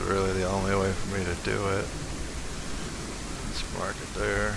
really the only way for me to do it. Let's mark it there.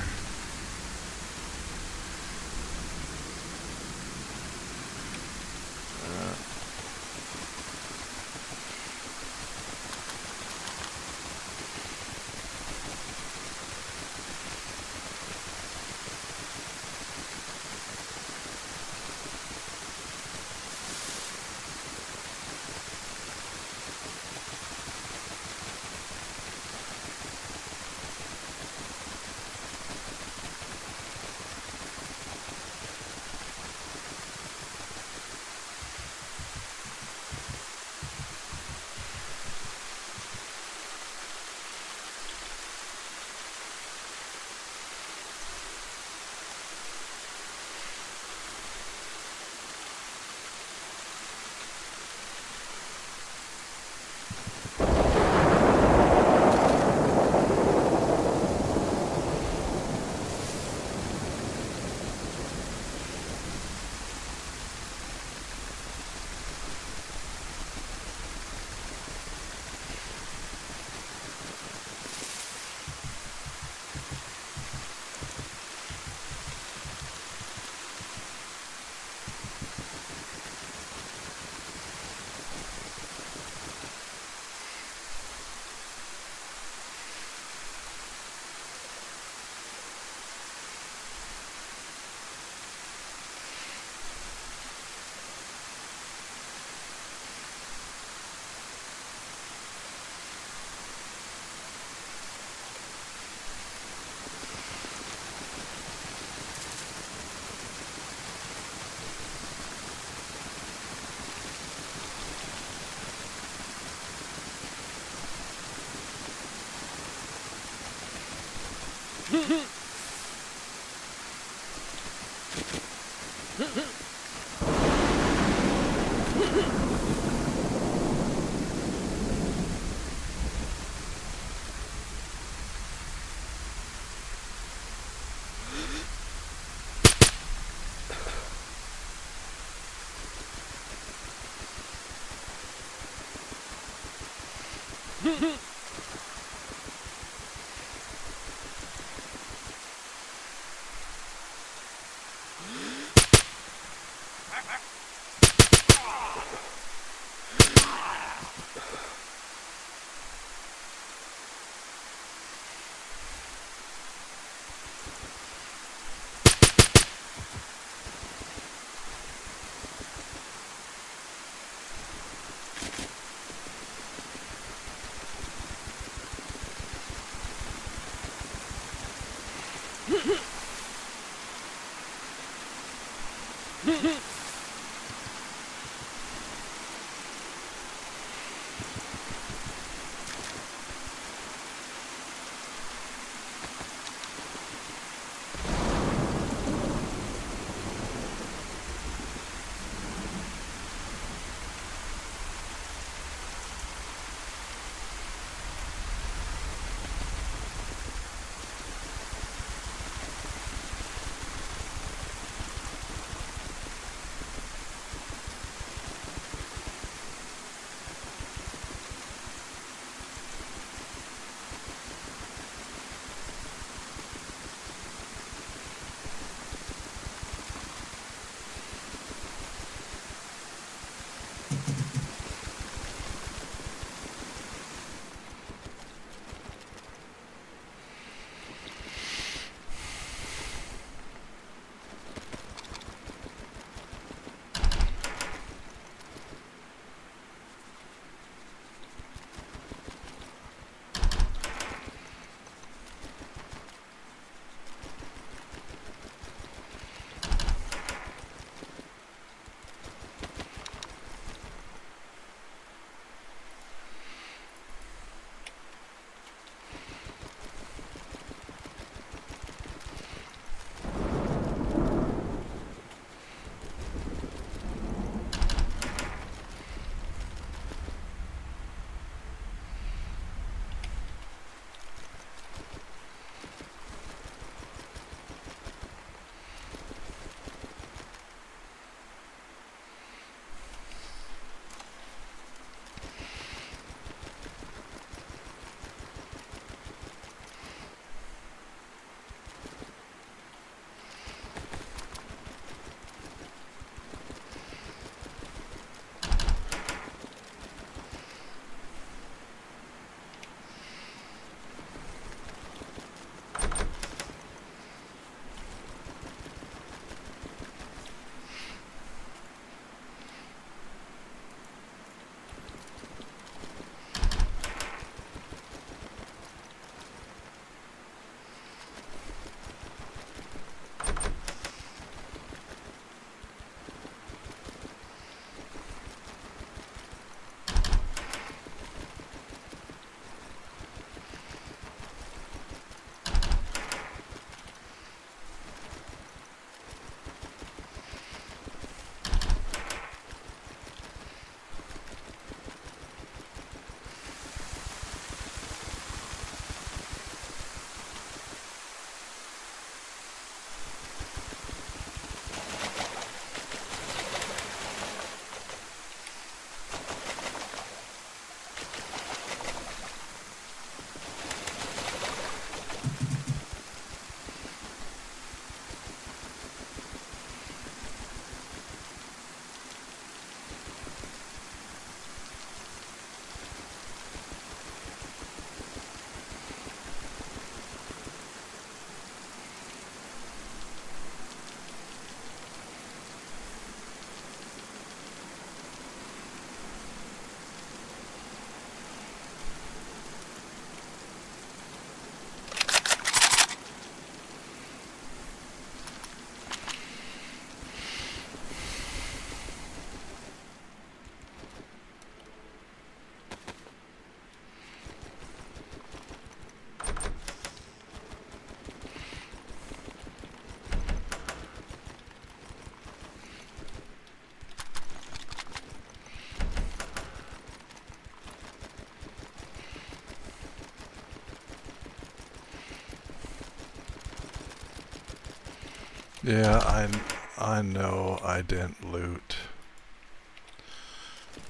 Yeah, I know I didn't loot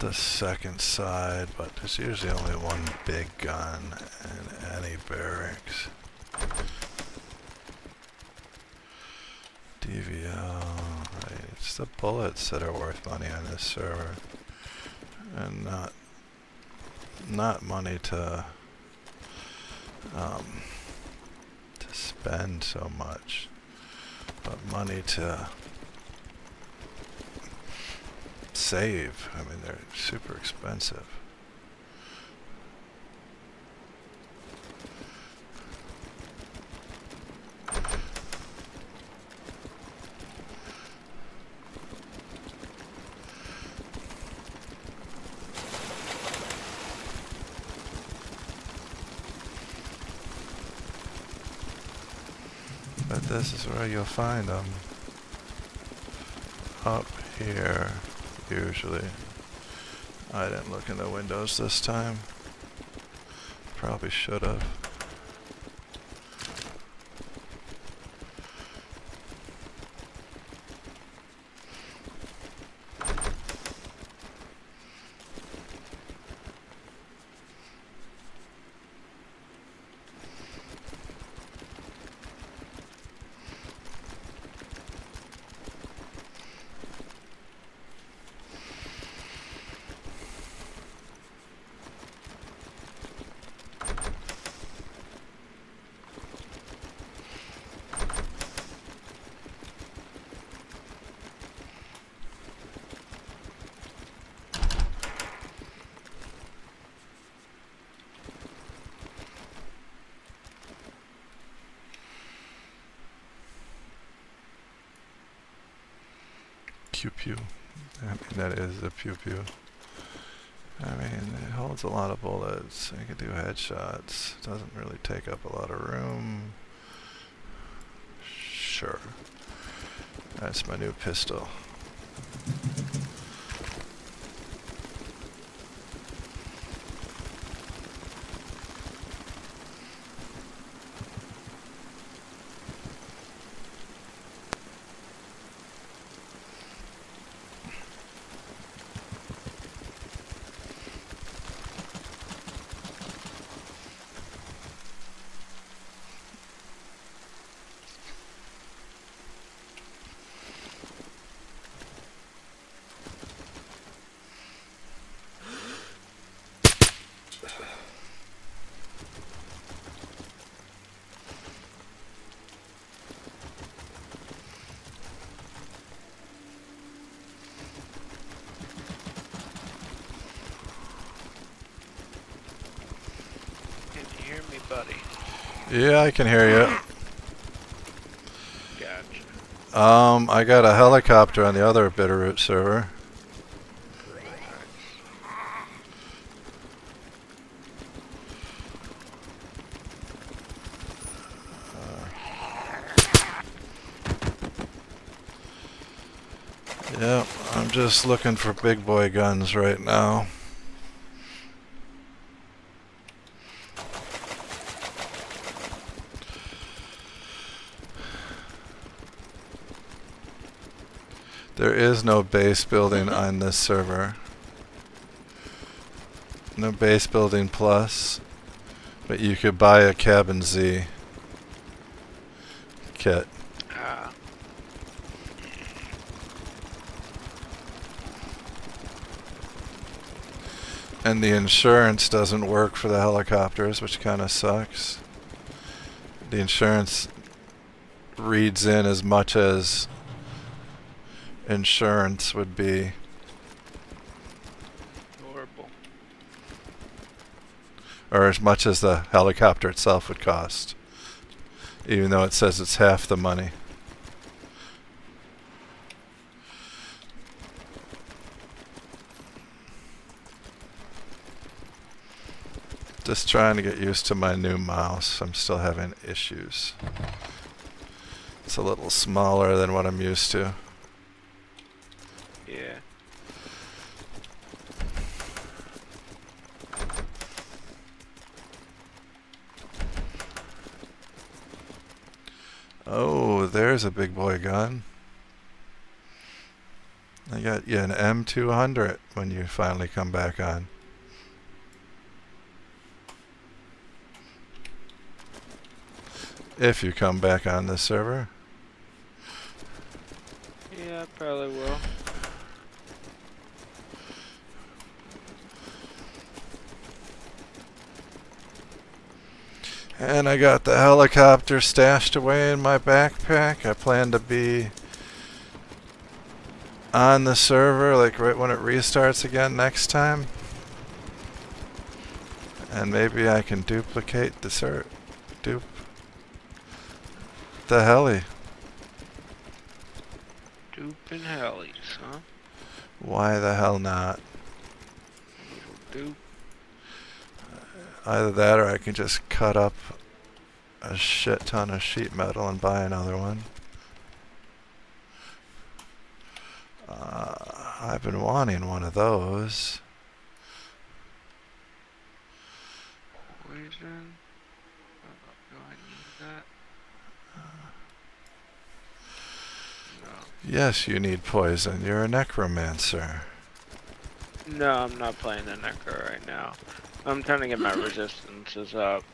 the second side, but there's usually only one big gun in any barracks. DVL, right, it's the bullets that are worth money on this server, and not money to spend so much, but money to save. I mean, they're super expensive. But this is where you'll find them. Up here, usually. I didn't look in the windows this time. Probably should have. Pew pew. I mean, that is a pew pew. I mean, it holds a lot of bullets. I can do headshots. Doesn't really take up a lot of room. Sure. That's my new pistol. Buddy. Yeah, I can hear you. Gotcha. I got a helicopter on the other Bitterroot server. Yep, I'm just looking for big boy guns right now. There is no base building on this server. No base building plus, but you could buy a Cabin Z kit. And the insurance doesn't work for the helicopters, which kind of sucks. The insurance reads in as much as insurance would be. Horrible. Or as much as the helicopter itself would cost. Even though it says it's half the money. Just trying to get used to my new mouse. I'm still having issues. It's a little smaller than what I'm used to. Yeah. Oh, there's a big boy gun. I got you an M200 when you finally come back on. If you come back on this server. Yeah, I probably will. And I got the helicopter stashed away in my backpack. I plan to be on the server like right when it restarts again next time. And maybe I can duplicate the the heli. Duping helis, huh? Why the hell not? Dupe. Either that or I can just cut up a shit ton of sheet metal and buy another one. I've been wanting one of those. Poison. Do I need that? No. Yes, you need poison. You're a necromancer. No, I'm not playing the Necro right now. I'm trying to get my resistances up.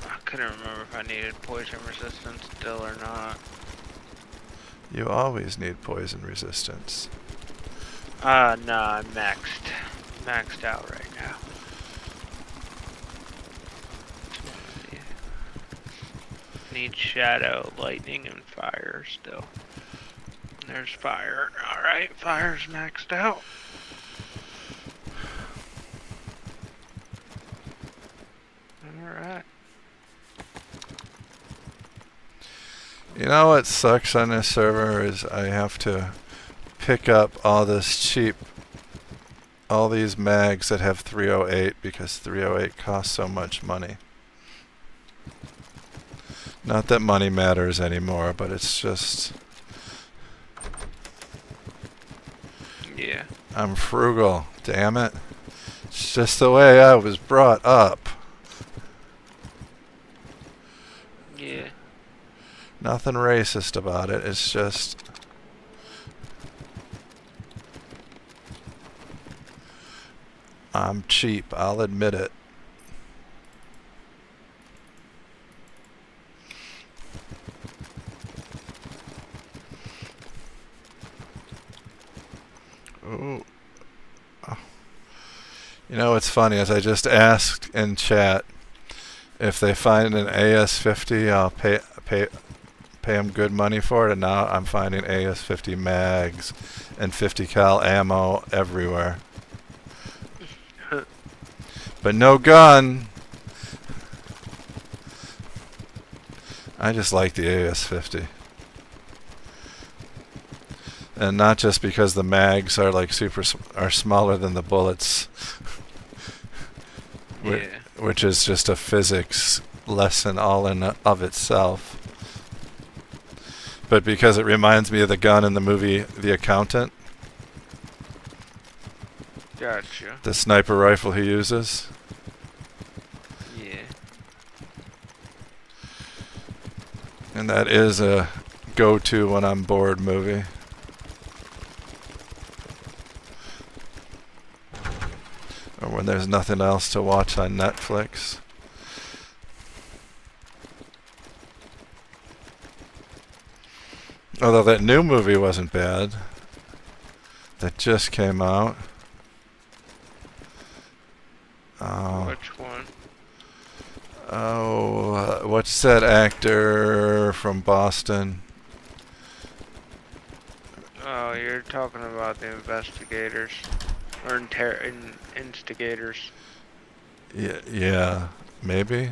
I couldn't remember if I needed poison resistance still or not. You always need poison resistance. No, I'm maxed out right now. Yeah. Need shadow, lightning, and fire still. There's fire. Alright, fire's maxed out. Alright. You know what sucks on this server is I have to pick up all these mags that have 308 because 308 costs so much money. Not that money matters anymore, but it's just... Yeah. I'm frugal, damn it. It's just the way I was brought up. Yeah. Nothing racist about it, it's just... I'm cheap, I'll admit it. Ooh. Oh. You know what's funny is I just asked in chat if they find an AS-50, I'll pay them good money for it, and now I'm finding AS-50 mags and 50 cal ammo everywhere. But no gun. I just like the AS-50. And not just because the mags are like are smaller than the bullets. Yeah. Which is just a physics lesson all in of itself. But because it reminds me of the gun in the movie The Accountant. Gotcha. The sniper rifle he uses. Yeah. And that is a go-to when I'm bored movie. Or when there's nothing else to watch on Netflix. Although that new movie wasn't bad. That just came out. Which one? Oh, what's that actor from Boston? Oh, you're talking about the investigators. Or instigators. Yeah, maybe.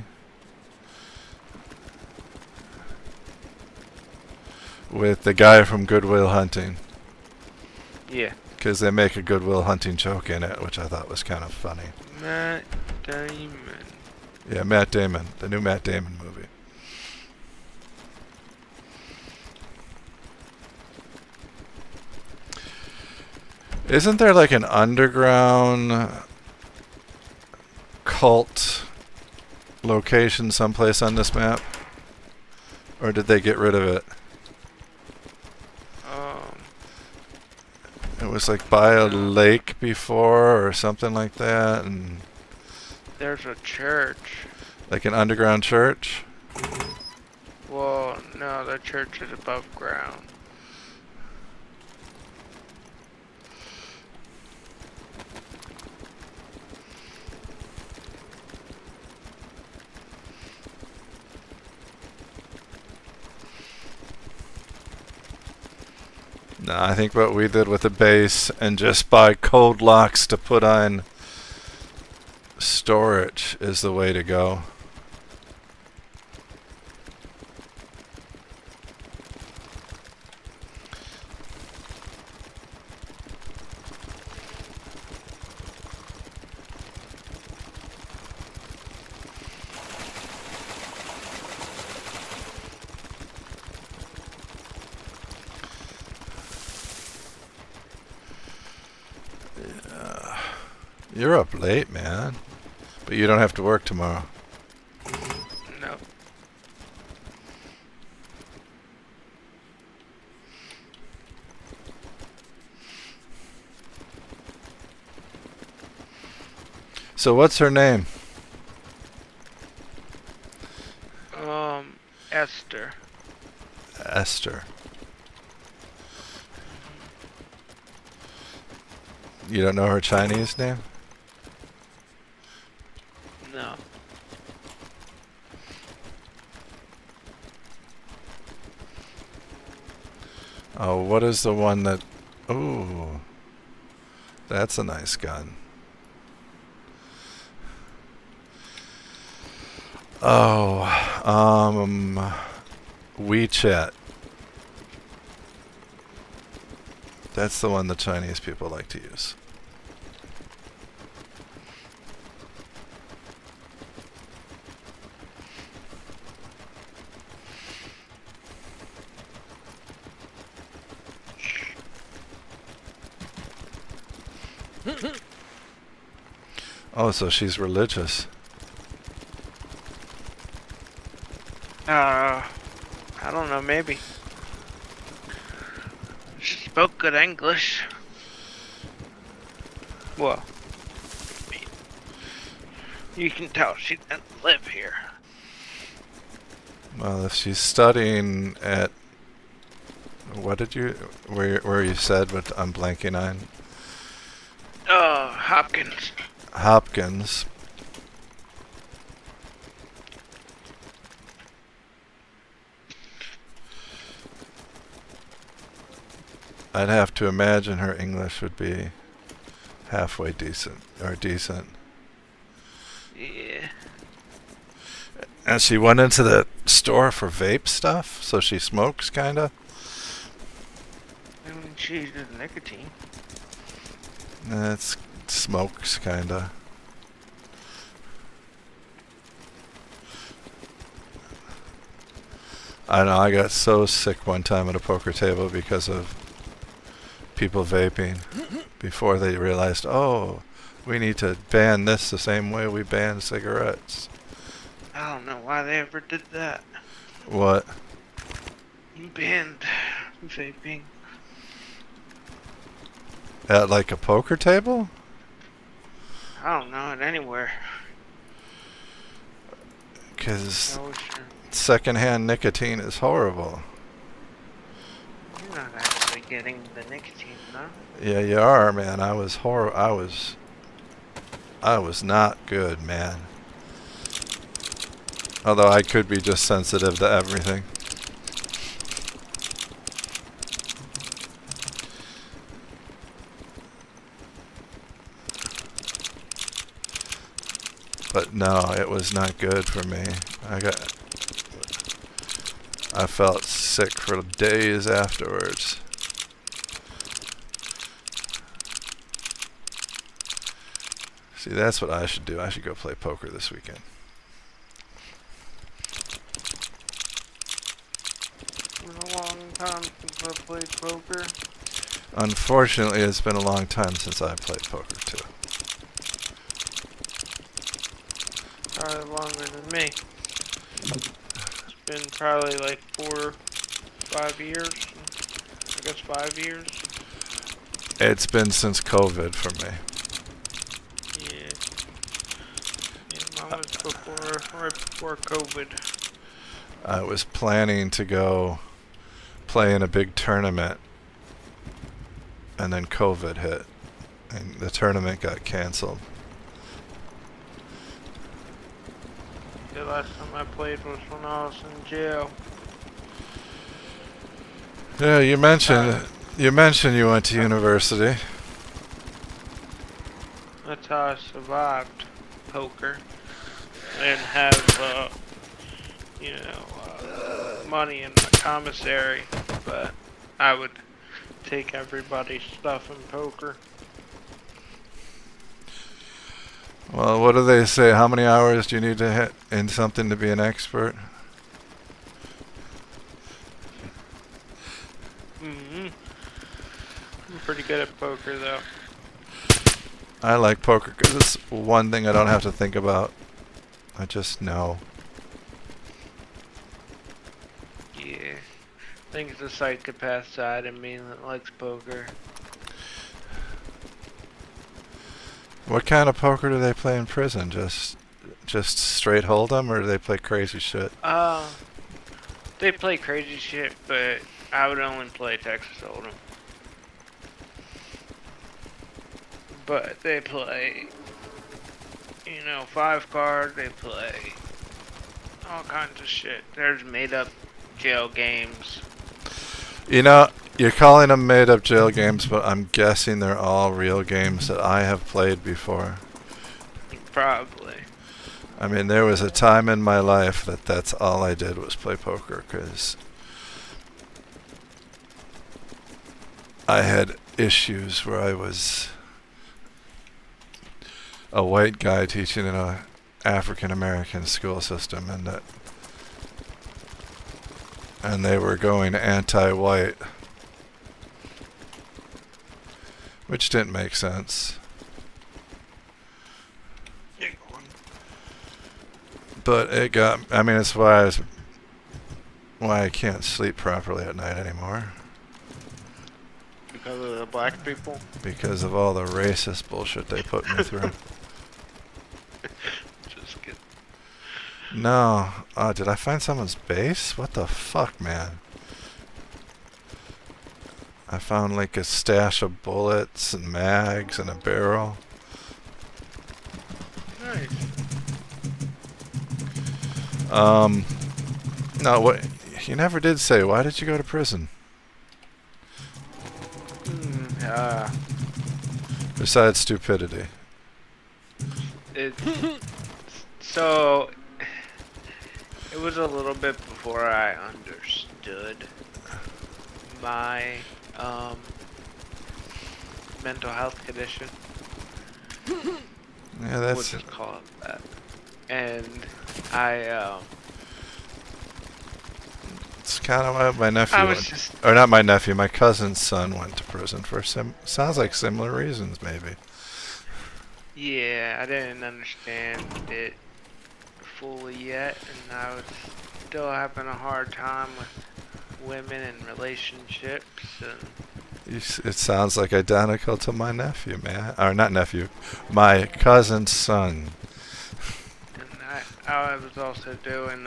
With the guy from Good Will Hunting. Yeah. Because they make a Good Will Hunting joke in it, which I thought was kind of funny. Matt Damon. Yeah, Matt Damon. The new Matt Damon movie. Isn't there like an underground cult location someplace on this map? Or did they get rid of it? Um, It was like by a no. lake before or something like that, and There's a church. like an underground church. Well, no, the church is above ground. No, I think what we did with the base and just buy code locks to put on storage is the way to go. You're up late, man. But you don't have to work tomorrow. No. So what's her name? Esther. Esther. You don't know her Chinese name? No. Oh, what is the one that... Ooh. That's a nice gun. Oh, WeChat. That's the one the Chinese people like to use. Oh, so she's religious. I don't know, maybe. She spoke good English. Well, I mean, you can tell she didn't live here. Well, if she's studying at... What did you... Where you said, but I'm blanking on? Hopkins. Hopkins. I'd have to imagine her English would be halfway decent, or decent. Yeah. And she went into the store for vape stuff, so she smokes, kinda. I mean, she uses nicotine. It's smokes, kinda. I know, I got so sick one time at a poker table because of people vaping before they realized, oh, we need to ban this the same way we ban cigarettes. I don't know why they ever did that. What? Banned vaping. At like a poker table? I don't know, it anywhere. Because I wish secondhand nicotine is horrible. you're not actually getting the nicotine, no? Yeah, you are, man. I was not good, man. Although I could be just sensitive to everything. But no, it was not good for me. I felt sick for days afterwards. See, that's what I should do. I should go play poker this weekend. It's been a long time since I played poker. Unfortunately, it's been a long time since I played poker too. Probably longer than me. been probably like 5 years. I guess 5 years. It's been since COVID for me. Yeah. Yeah, mine was right before COVID. I was planning to go play in a big tournament, and then COVID hit, and the tournament got canceled. The last time I played was when I was in jail. Yeah, you mentioned you went to university. That's how I survived poker. I didn't have, money in the commissary, but I would take everybody's stuff in poker. Well, what do they say? How many hours do you need to hit in something to be an expert? I'm pretty good at poker, though. I like poker because it's one thing I don't have to think about. I just know. Yeah. I think it's the psychopath side of me that likes poker. What kind of poker do they play in prison? Just straight hold'em, or do they play crazy shit? They play crazy shit, but I would only play Texas Hold'em. But they play, 5 card, they play all kinds of shit. There's made up jail games. You're calling them made up jail games, but I'm guessing they're all real games that I have played before. Probably. I mean, there was a time in my life that's all I did was play poker, because I had issues where I was a white guy teaching in a African American school system, and they were going anti-white, which didn't make sense. But it's why I can't sleep properly at night anymore. Because of the black people? Because of all the racist bullshit they put me through. Just kidding. No. Did I find someone's base? What the fuck, man? I found like a stash of bullets and mags and a barrel. Nice. No, what? You never did say. Why did you go to prison? Besides stupidity. So, it was a little bit before I understood my mental health condition. Yeah, We'll just call it that. And I it's kind of what my nephew or not my nephew, my cousin's son went to prison for sounds like similar reasons, maybe. Yeah, I didn't understand it fully yet, and I was still having a hard time with women and relationships, and It sounds like identical to my nephew, man. Or not nephew, my cousin's son. I was also doing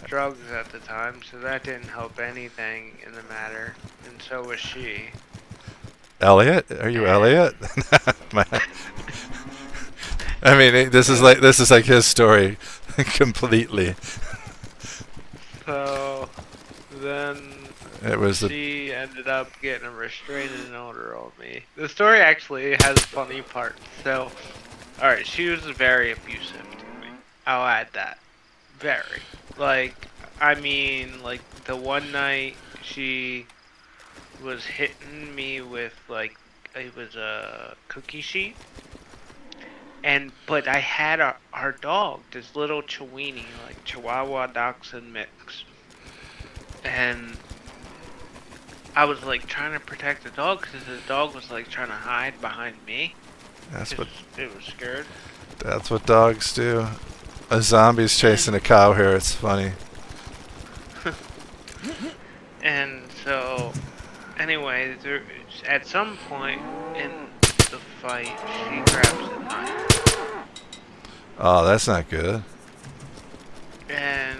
drugs at the time, so that didn't help anything in the matter, and so was she. Elliot? Are you Elliot? I mean, this is like his story completely. So then she ended up getting a restraining order on me. The story actually has funny parts. So, alright, she was very abusive to me. I'll add that. Very. Like the one night she was hitting me with, it was a cookie sheet. But I had our dog, this little Chiweenie, Chihuahua Dachshund mix. And I was trying to protect the dog because the dog was trying to hide behind me. It was scared. That's what dogs do. A zombie's chasing a cow here. It's funny. And so, anyway, at some point in the fight, she grabs a knife. Oh, that's not good. And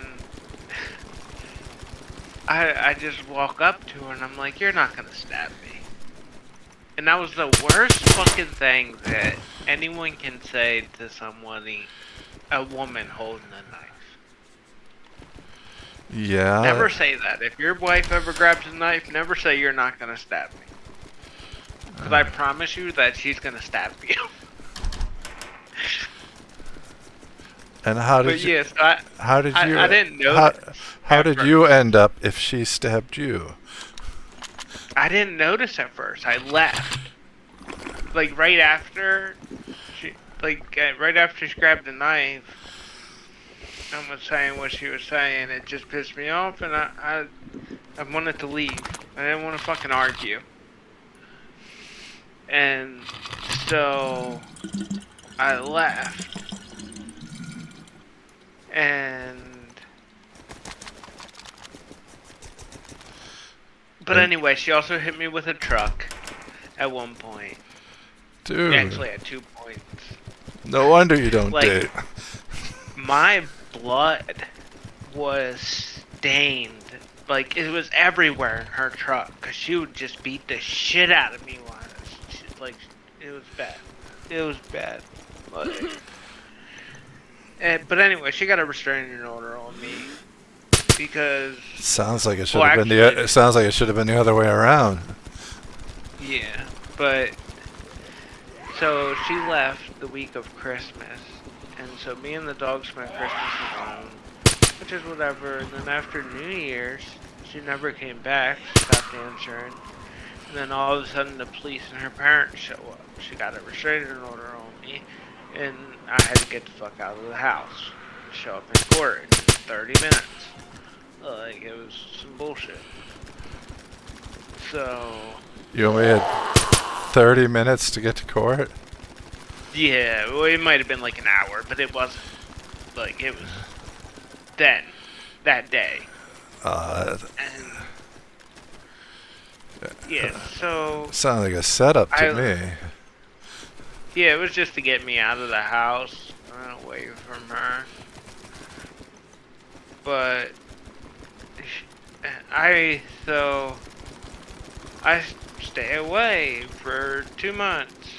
I just walk up to her and I'm like, you're not gonna stab me. And that was the worst fucking thing that anyone can say to somebody, a woman holding a knife. Yeah. Never say that. If your wife ever grabs a knife, never say you're not gonna stab me. Because I promise you that she's gonna stab you. And how did But you? yes, How did you? I didn't notice. How did you end up if she stabbed you? I didn't notice at first. I left. Like right after right after she grabbed the knife and was saying what she was saying, it just pissed me off, and I wanted to leave. I didn't want to fucking argue. And so I left. But anyway, she also hit me with a truck at one point. Dude. Actually, at 2 points. No wonder you don't date. My blood was stained. Like, it was everywhere in her truck. Because she would just beat the shit out of me while it was bad. It was bad. But anyway, she got a restraining order on me. Because... Sounds like it should have been it sounds like it should have been the other way around. Yeah, but... So, she left the week of Christmas. And so me and the dog spent Christmas alone, which is whatever. And then after New Year's, she never came back. She stopped answering. And then all of a sudden, the police and her parents show up. She got a restraining order on me, and I had to get the fuck out of the house. Show up in court in 30 minutes. Like, it was some bullshit. So... You only had 30 minutes to get to court? Yeah, well, it might have been like an hour, but it wasn't. Like, it was then, that day. And, yeah, so... Sounds like a setup to me. Yeah, it was just to get me out of the house and away from her. But... I stay away for 2 months.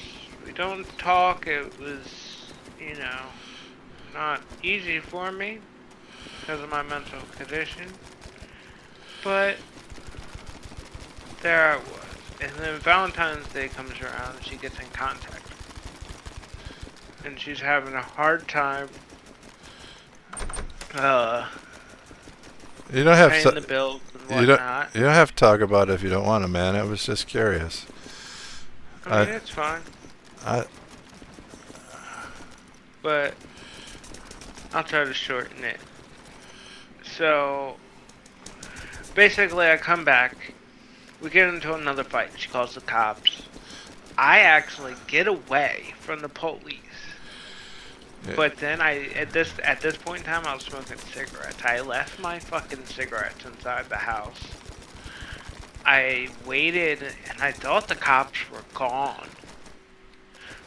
We don't talk. It was, not easy for me because of my mental condition. But there I was. And then Valentine's Day comes around and she gets in contact with me. And she's having a hard time you don't have paying the bills and whatnot. You don't have to talk about it if you don't want to, man. I was just curious. I mean, it's fine. But I'll try to shorten it. So basically, I come back. We get into another fight. She calls the cops. I actually get away from the police. Yeah. But then at this point in time, I was smoking cigarettes. I left my fucking cigarettes inside the house. I waited, and I thought the cops were gone.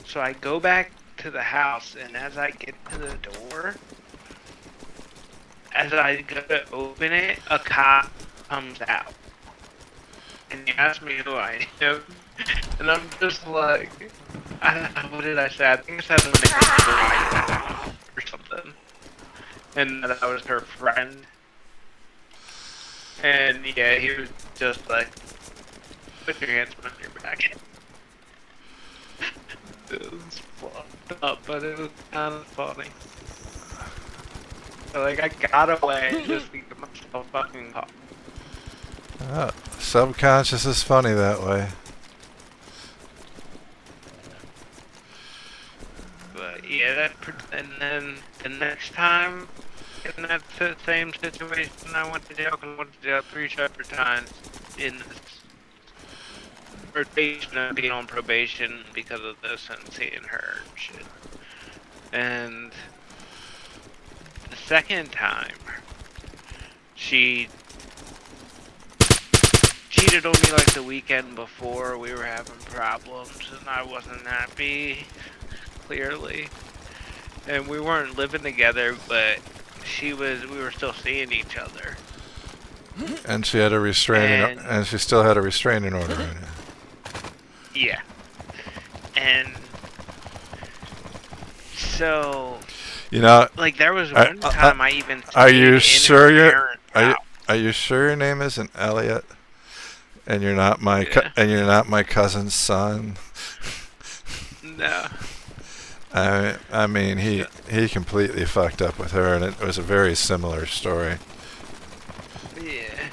So I go back to the house, and as I get to the door, as I go to open it, a cop comes out. And he asks me who I am. And I'm just like, I don't know, what did I say? I think I said the name or something. And that I was her friend. And yeah, he was just like, put your hands behind your back. It was fucked up, but it was kind of funny. So, like, I got away just to get myself fucking caught. Subconscious is funny that way. But yeah, and then the next time in that same situation, I went to jail because I went to jail 3 separate times in this rotation of being on probation because of this and seeing her and shit. And the second time, she cheated on me like the weekend before. We were having problems, and I wasn't happy, clearly. And we weren't living together, but we were still seeing each other. And she had a and she still had a restraining order on you. Yeah. And so, you know, like, there was one time I even are you sure are you sure your name isn't Elliot? And you're not my cousin's son? No. I mean, he completely fucked up with her, and it was a very similar story. Yeah.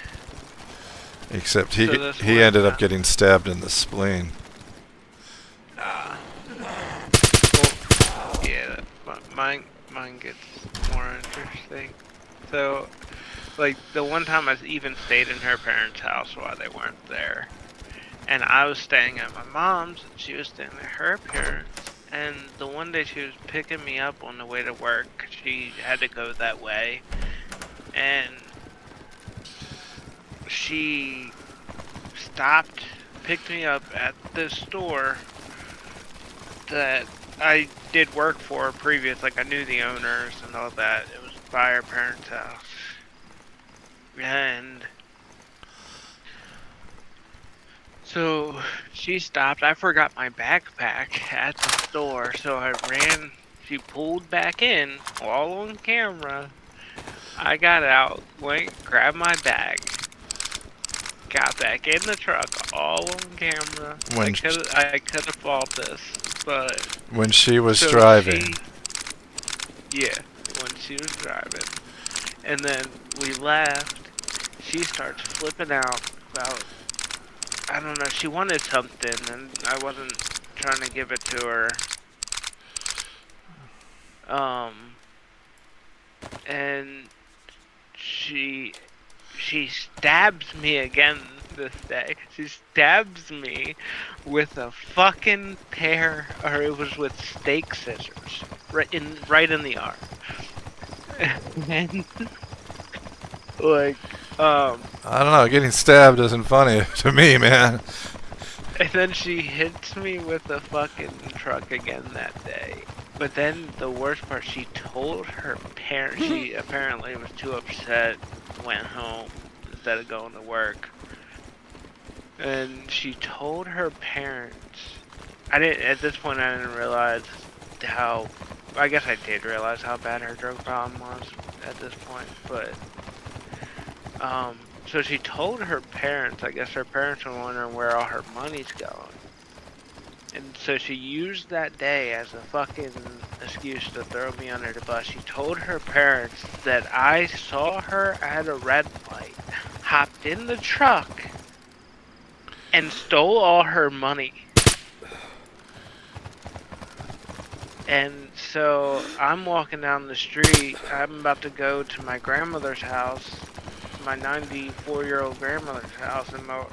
Except he ended up getting stabbed in the spleen. Well, yeah, mine gets more interesting. So, like, the one time I even stayed in her parents' house while they weren't there. And I was staying at my mom's, and she was staying at her parents'. And the one day she was picking me up on the way to work. She had to go that way. And she stopped, picked me up at the store that I did work for previous. Like, I knew the owners and all that. It was by her parents' house. And so she stopped. I forgot my backpack at the store, so I ran. She pulled back in, all on camera. I got out, went, grabbed my bag, got back in the truck, all on camera. I could have fought this, but when she was driving. Yeah, when she was driving, and then we left. She starts flipping out about, I don't know, she wanted something, and I wasn't trying to give it to her. And she stabs me again this day. She stabs me with a fucking pair, or it was with steak scissors, right in the arm. And like, I don't know, getting stabbed isn't funny to me, man. And then she hits me with the fucking truck again that day. But then the worst part, she told her parents. She apparently was too upset, went home instead of going to work. And she told her parents. At this point I didn't realize how, I guess I did realize how bad her drug problem was at this point, but so she told her parents. I guess her parents were wondering where all her money's going. And so she used that day as a fucking excuse to throw me under the bus. She told her parents that I saw her at a red light, hopped in the truck, and stole all her money. And so I'm walking down the street. I'm about to go to my grandmother's house, my 94-year-old grandmother's house, and mow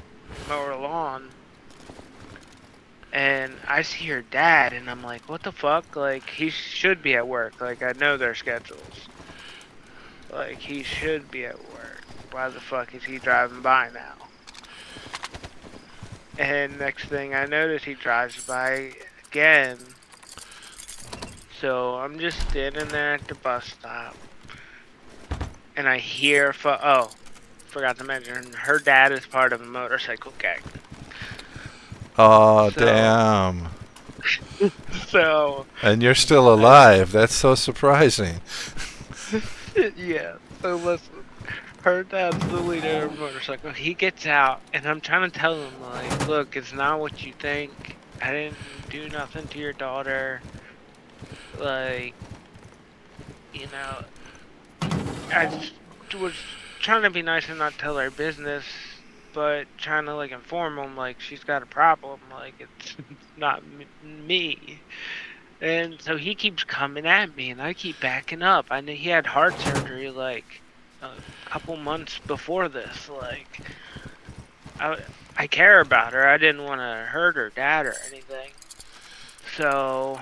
her lawn. And I see her dad, and I'm like, what the fuck? Like, he should be at work. Like, I know their schedules. Like, he should be at work. Why the fuck is he driving by now? And next thing I notice, he drives by again. So I'm just standing there at the bus stop. And I hear, forgot to mention, her dad is part of a motorcycle gang. Oh, damn. So. And you're still alive. That's so surprising. Yeah. So listen, her dad's the leader of a motorcycle. He gets out, and I'm trying to tell him, like, look, it's not what you think. I didn't do nothing to your daughter. Like, you know, I was trying to be nice and not tell her business, but trying to, like, inform him, like, she's got a problem, like, it's not me. And so he keeps coming at me, and I keep backing up. I knew he had heart surgery, like, a couple months before this. Like, I care about her. I didn't want to hurt her dad or anything. So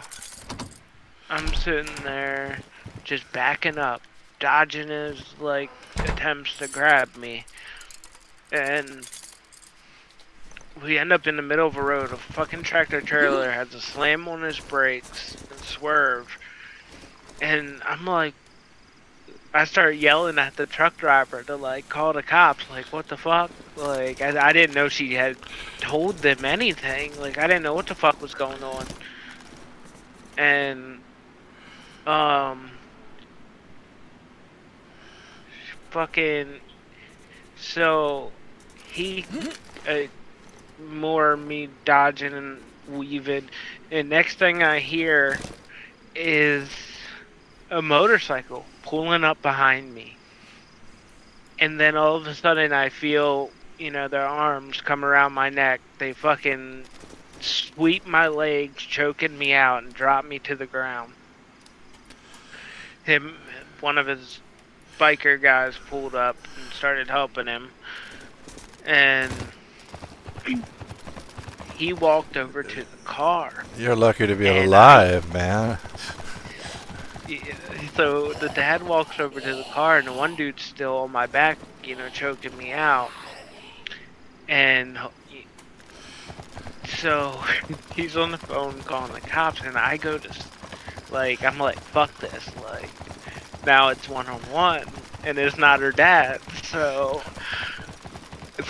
I'm sitting there just backing up, dodging his, like, attempts to grab me. And we end up in the middle of a road. A fucking tractor trailer has to slam on his brakes and swerve. And I'm like, I start yelling at the truck driver to like call the cops. Like, what the fuck? Like, I didn't know she had told them anything. Like, I didn't know what the fuck was going on. And fucking, so he more me dodging and weaving, and next thing I hear is a motorcycle pulling up behind me. And then all of a sudden I feel, their arms come around my neck. They fucking sweep my legs, choking me out and drop me to the ground. One of his biker guys pulled up and started helping him. And he walked over to the car. You're lucky to be alive, man. So the dad walks over to the car, and the one dude's still on my back, choking me out. And so he's on the phone calling the cops, and I go to, I'm like, fuck this. Like, now it's one-on-one, and it's not her dad. So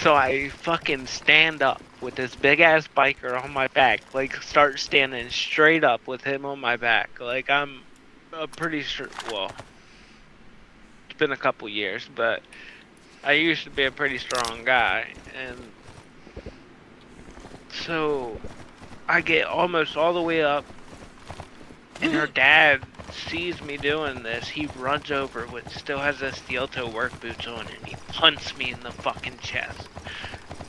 I fucking stand up with this big-ass biker on my back. Like, start standing straight up with him on my back. Like, I'm pretty sure, well, it's been a couple years, but I used to be a pretty strong guy, and so I get almost all the way up, and her dad sees me doing this. He runs over still has his steel toe work boots on, and he punts me in the fucking chest.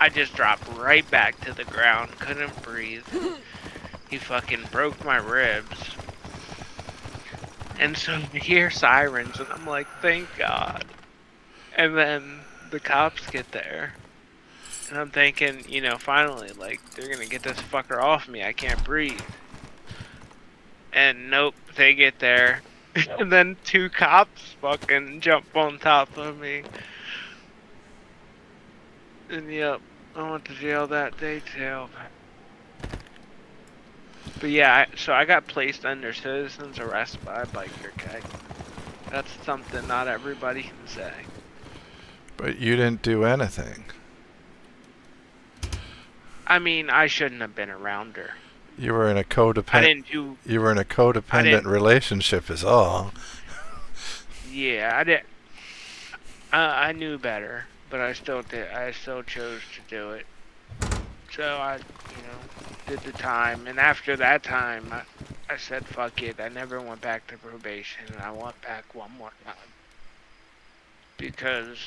I just dropped right back to the ground, couldn't breathe. He fucking broke my ribs. And so I hear sirens, and I'm like, thank God. And then the cops get there. And I'm thinking, finally, like, they're gonna get this fucker off me. I can't breathe. And nope, they get there. And then 2 cops fucking jump on top of me. And yep, I went to jail that day too. But yeah, so I got placed under citizen's arrest by a biker gang. That's something not everybody can say. But you didn't do anything. I mean, I shouldn't have been around her. You were in a codependent. You were in a codependent relationship, is all. Yeah, I did. I knew better, but I still did. I still chose to do it. So I, did the time, and after that time, I said fuck it. I never went back to probation, and I went back one more time because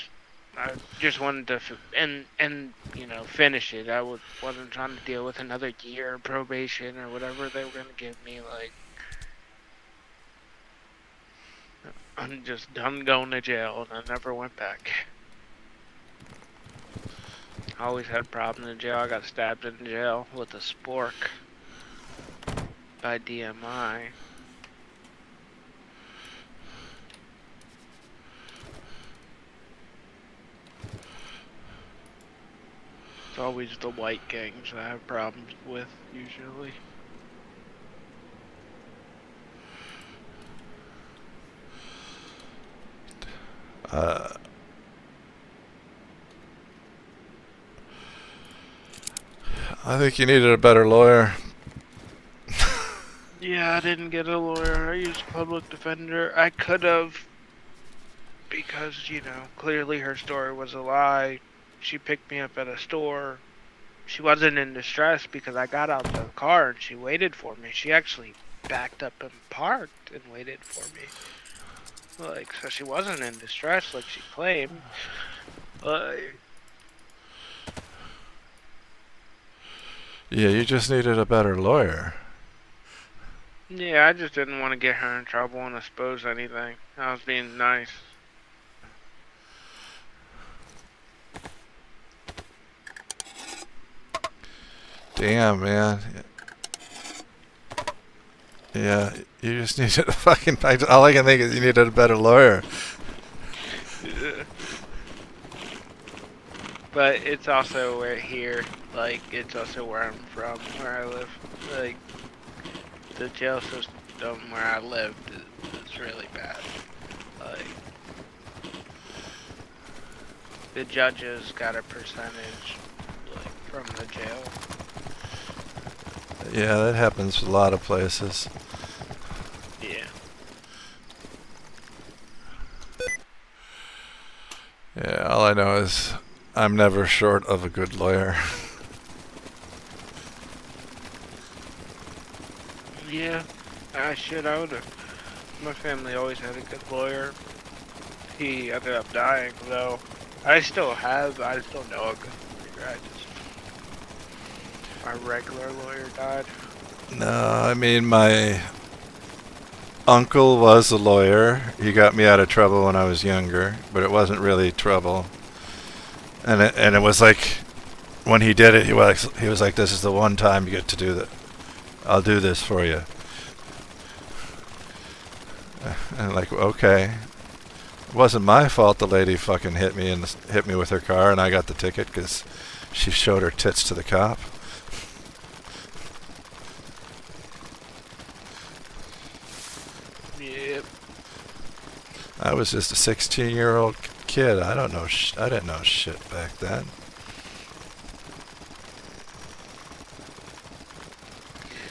I just wanted to finish it. I wasn't trying to deal with another year of probation or whatever they were gonna give me. Like, I'm just done going to jail, and I never went back. I always had problems in jail. I got stabbed in jail with a spork by DMI. It's always the white gangs I have problems with, usually. I think you needed a better lawyer. Yeah, I didn't get a lawyer. I used a public defender. I could have, because, clearly her story was a lie. She picked me up at a store. She wasn't in distress because I got out of the car and she waited for me. She actually backed up and parked and waited for me. Like, so she wasn't in distress like she claimed. Yeah, you just needed a better lawyer. Yeah, I just didn't want to get her in trouble and expose anything. I was being nice. Damn, man. Yeah, you just needed a fucking... All I can think is you needed a better lawyer. Yeah. But it's also where here, like, it's also where I'm from, where I live. Like, the jail system where I lived is really bad. Like, the judges got a percentage, like, from the jail. Yeah, that happens with a lot of places. Yeah. Yeah, all I know is I'm never short of a good lawyer. Yeah. I would've. My family always had a good lawyer. He ended up dying, though. I still know a good lawyer. My regular lawyer died. No, I mean, my uncle was a lawyer. He got me out of trouble when I was younger, but it wasn't really trouble. And it was like, when he did it, he was like, "This is the one time you get to do that. I'll do this for you." And like, okay. It wasn't my fault the lady fucking hit me with her car, and I got the ticket because she showed her tits to the cop. Yep. I was just a 16-year-old kid. I don't know. I didn't know shit back then.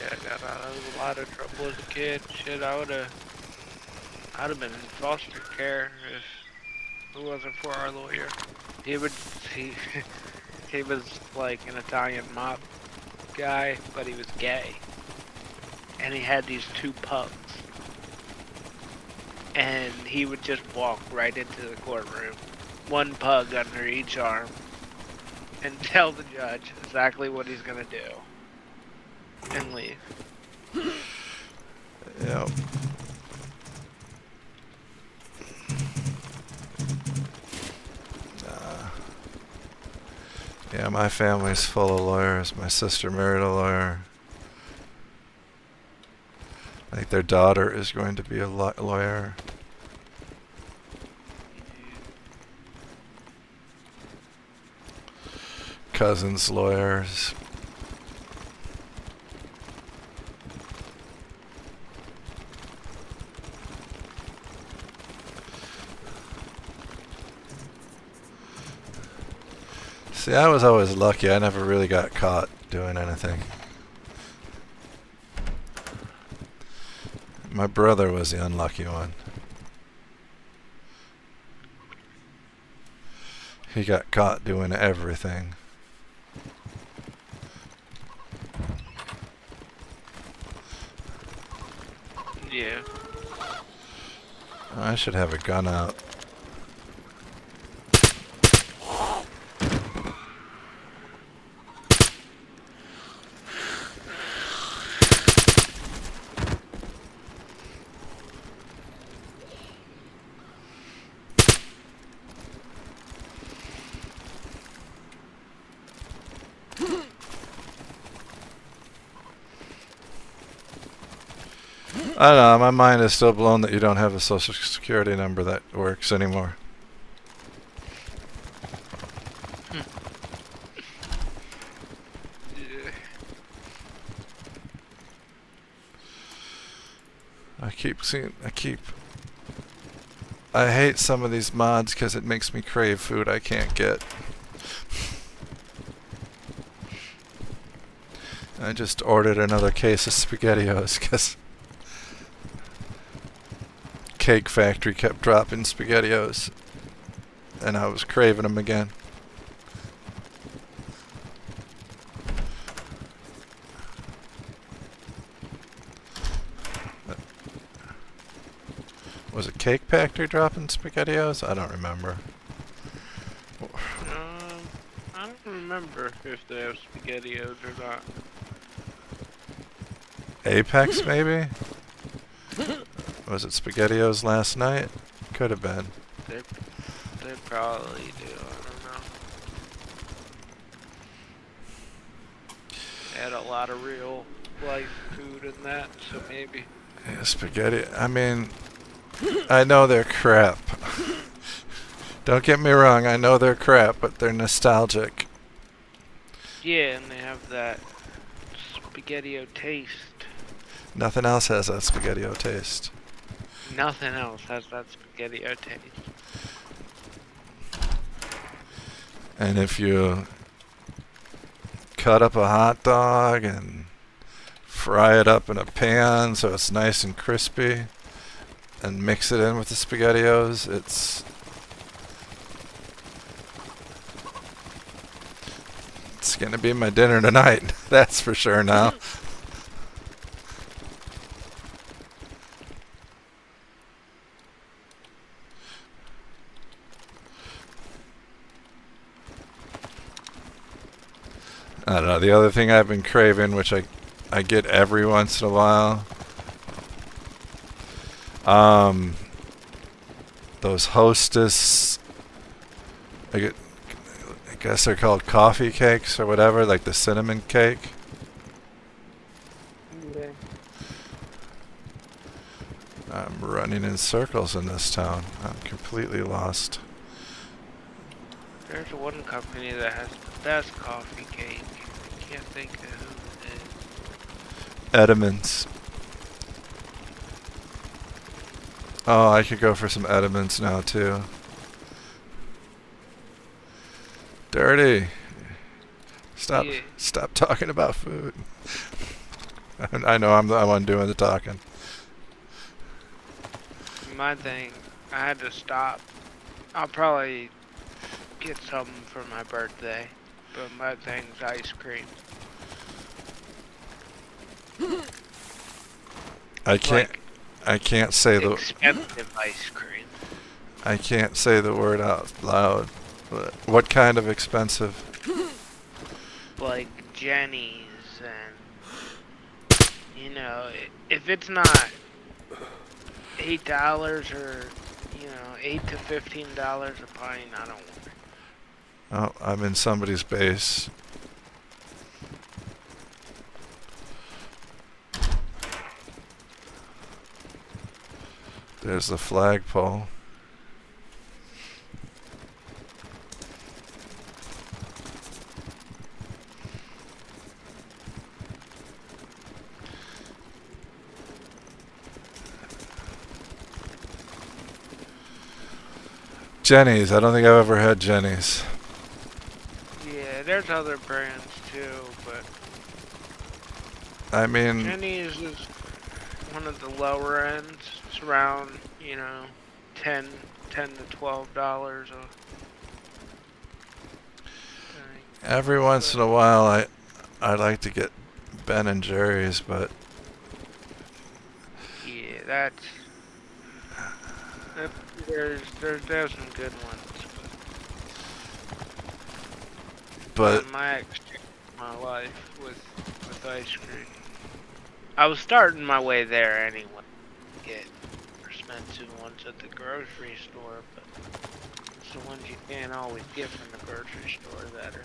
Yeah, I got out of a lot of trouble as a kid. Shit, I'd have been in foster care if it wasn't for our lawyer. He he was like an Italian mob guy, but he was gay. And he had these 2 pugs. And he would just walk right into the courtroom, 1 pug under each arm, and tell the judge exactly what he's gonna do. And leave. Yeah. Yeah, my family's full of lawyers. My sister married a lawyer. I think their daughter is going to be a lawyer. Cousins, lawyers. See, I was always lucky. I never really got caught doing anything. My brother was the unlucky one. He got caught doing everything. Yeah. I should have a gun out. I don't know, my mind is still blown that you don't have a social security number that works anymore. Yeah. I hate some of these mods because it makes me crave food I can't get. I just ordered another case of SpaghettiOs because Cake Factory kept dropping SpaghettiOs and I was craving them again. Was it Cake Factory dropping SpaghettiOs? I don't remember. I don't remember if they have SpaghettiOs or not. Apex, maybe? Was it SpaghettiOs last night? Could have been. They probably do. I don't know. They had a lot of real life food in that, so maybe. Yeah, spaghetti. I mean, I know they're crap. Don't get me wrong, I know they're crap, but they're nostalgic. Yeah, and they have that spaghetti-o taste. Nothing else has that spaghetti-o taste. Nothing else has that spaghetti-o taste. And if you cut up a hot dog and fry it up in a pan so it's nice and crispy and mix it in with the spaghettios, it's gonna be my dinner tonight. That's for sure now. I don't know. The other thing I've been craving, which I get every once in a while, those Hostess, I guess they're called coffee cakes or whatever, like the cinnamon cake. Yeah. I'm running in circles in this town. I'm completely lost. There's one company that has the best coffee cake. I can't think of who it is. Edamons. Oh, I could go for some Edamons now too. Dirty. Stop! Yeah. Stop talking about food. I know I'm the one doing the talking. My thing, I had to stop. I'll probably get something for my birthday, but my thing's ice cream. I can't say the Expensive ice cream. I can't say the word out loud. What kind of expensive? Like Jenny's and, you know, if it's not $8 or, you know, $8 to $15 a pint, I don't want it. Oh, I'm in somebody's base. There's the flagpole. Jenny's. I don't think I've ever had Jenny's. Yeah, there's other brands too, but I mean, Jenny's is one of the lower ends. It's around, you know, $10 to $12 a thing. every once in a while I like to get Ben and Jerry's, but Yeah, there's some good ones. but My ex changed my life with ice cream. I was starting my way there anyway. Get expensive ones at the grocery store, but it's the ones you can't always get from the grocery store that are.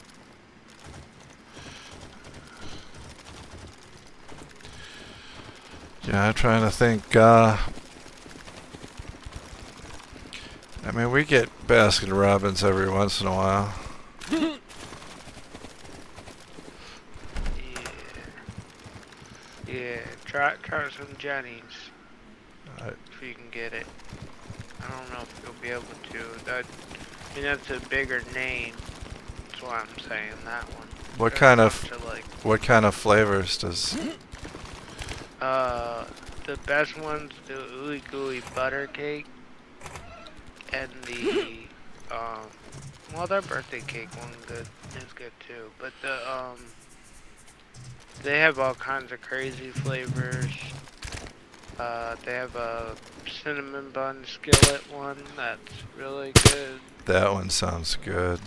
yeah, I'm trying to think. I mean, we get Baskin Robbins every once in a while. Yeah, try some Jenny's I, if you can get it. I don't know if you'll be able to. I mean, that's a bigger name. That's why I'm saying that one. what As kind opposed of to, like, what kind of flavors does? the best one's the ooey gooey butter cake, and the well, their birthday cake one is good too. But they have all kinds of crazy flavors. They have a cinnamon bun skillet one that's really good. That one sounds good.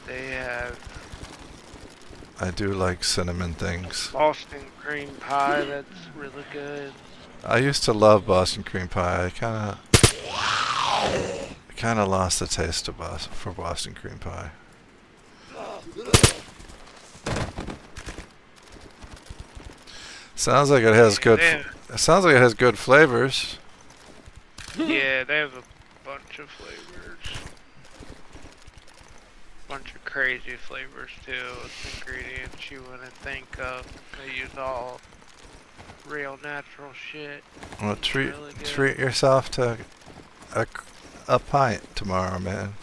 They have I do like cinnamon things. Boston cream pie that's really good. I used to love Boston cream pie. I kind of lost the taste of for Boston cream pie. Sounds like it has good. It sounds like it has good flavors. Yeah, they have bunch of flavors. Bunch of crazy flavors too, with ingredients you wouldn't think of. They use all real natural shit. Well, It's treat really good. treat yourself to a pint tomorrow, man.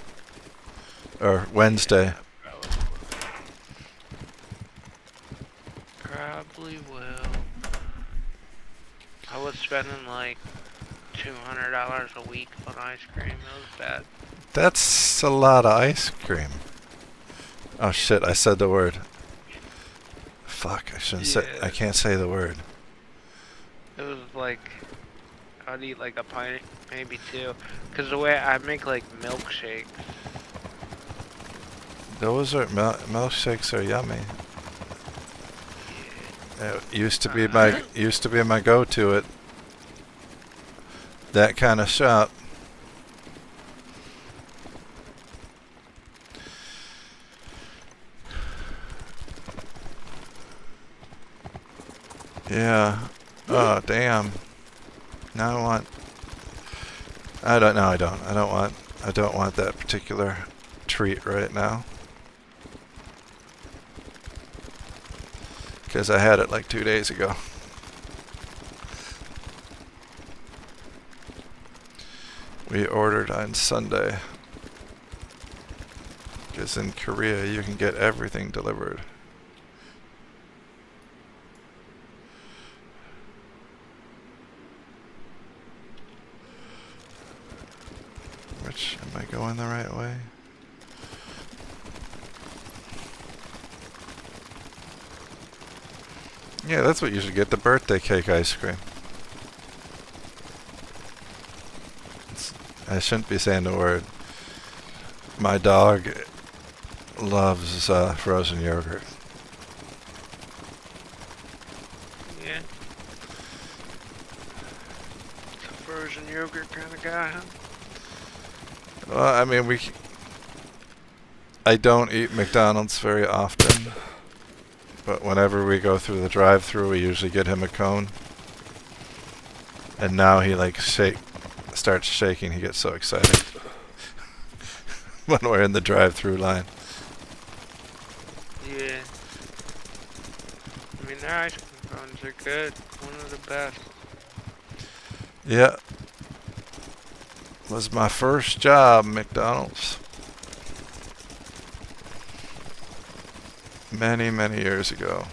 Or Wednesday. Yeah, probably will. I was spending like $200 a week on ice cream. It was bad. That's a lot of ice cream. Oh shit, I said the word. Fuck, I shouldn't say. I can't say the word. It was like, I'd eat like a pint, maybe two. Cause the way I make like milkshakes. Those are milkshakes are yummy. It used to be my go-to at that kind of shop. Yeah. Oh damn. Now I don't want that particular treat right now. Because I had it like 2 days ago. We ordered on Sunday. Because in Korea you can get everything delivered. Am I going the right way? Yeah, that's what you should get, the birthday cake ice cream. I shouldn't be saying the word. My dog loves frozen yogurt. Yeah. It's a frozen yogurt kind of guy, huh? Well, I mean, I don't eat McDonald's very often, but whenever we go through the drive-thru, we usually get him a cone. And now he like starts shaking. He gets so excited when we're in the drive-thru line. Yeah. I mean, their ice cream cones are good. One of the best. Yeah. Was my first job, McDonald's. Many, many years ago.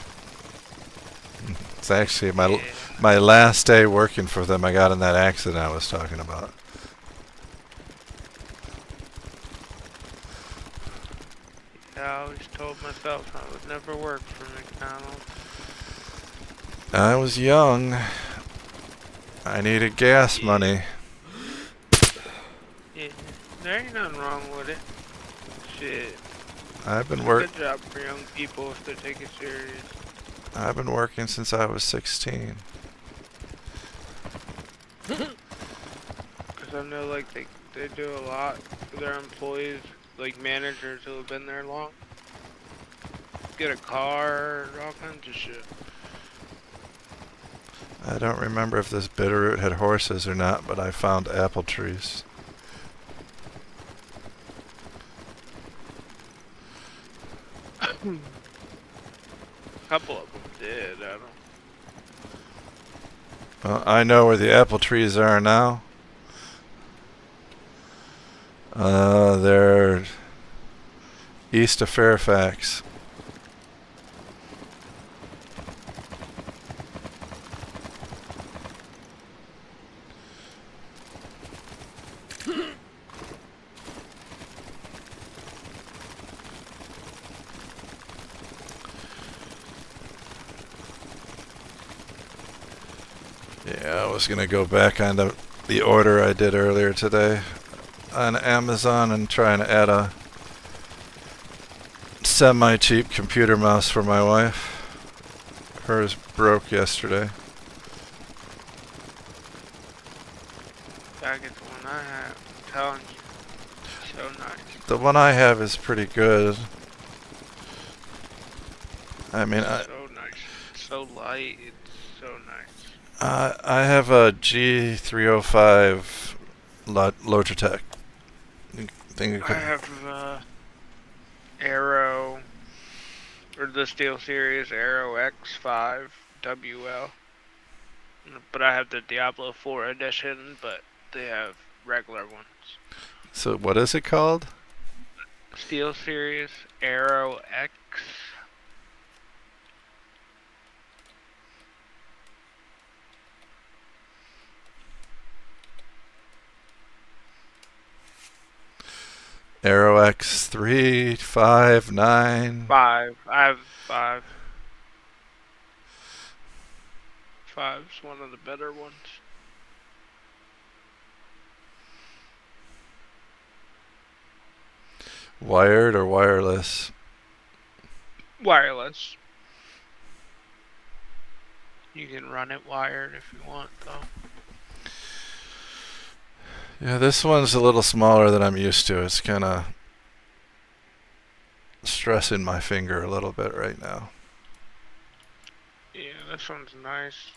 It's actually my last day working for them. I got in that accident I was talking about. Yeah, I always told myself I would never work for McDonald's. I was young. I needed gas money. Yeah, there ain't nothing wrong with it. Shit. I've been Good job for young people if they take it serious. I've been working since I was 16. Because I know, like, they do a lot for their employees, like managers who have been there long. Get a car, all kinds of shit. I don't remember if this Bitterroot had horses or not, but I found apple trees. A couple of them did, I don't. Well, I know where the apple trees are now. They're east of Fairfax. Yeah, I was gonna go back on the order I did earlier today on Amazon and try to add a semi-cheap computer mouse for my wife. Hers broke yesterday. Gotta get the one I have. I'm telling you. So nice. The one I have is pretty good. I mean, so nice. It's so light. It's so nice. I have a G305 Logitech. I have Arrow, or the Steel Series Arrow X5 WL. But I have the Diablo 4 edition, but they have regular ones. So what is it called? Steel Series Arrow X. Arrow X 3, 5, 9. 5. I have 5. 5's one of the better ones. Wired or wireless? Wireless. You can run it wired if you want, though. Yeah, this one's a little smaller than I'm used to. It's kind of stressing my finger a little bit right now. Yeah, this one's nice.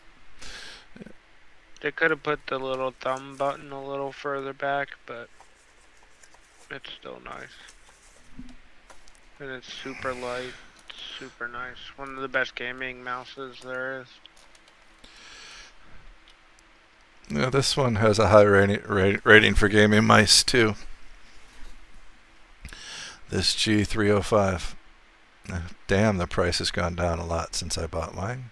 They could have put the little thumb button a little further back, but it's still nice. And it's super light, super nice. One of the best gaming mouses there is. Yeah, this one has a high rating for gaming mice too. This G305. Damn, the price has gone down a lot since I bought mine.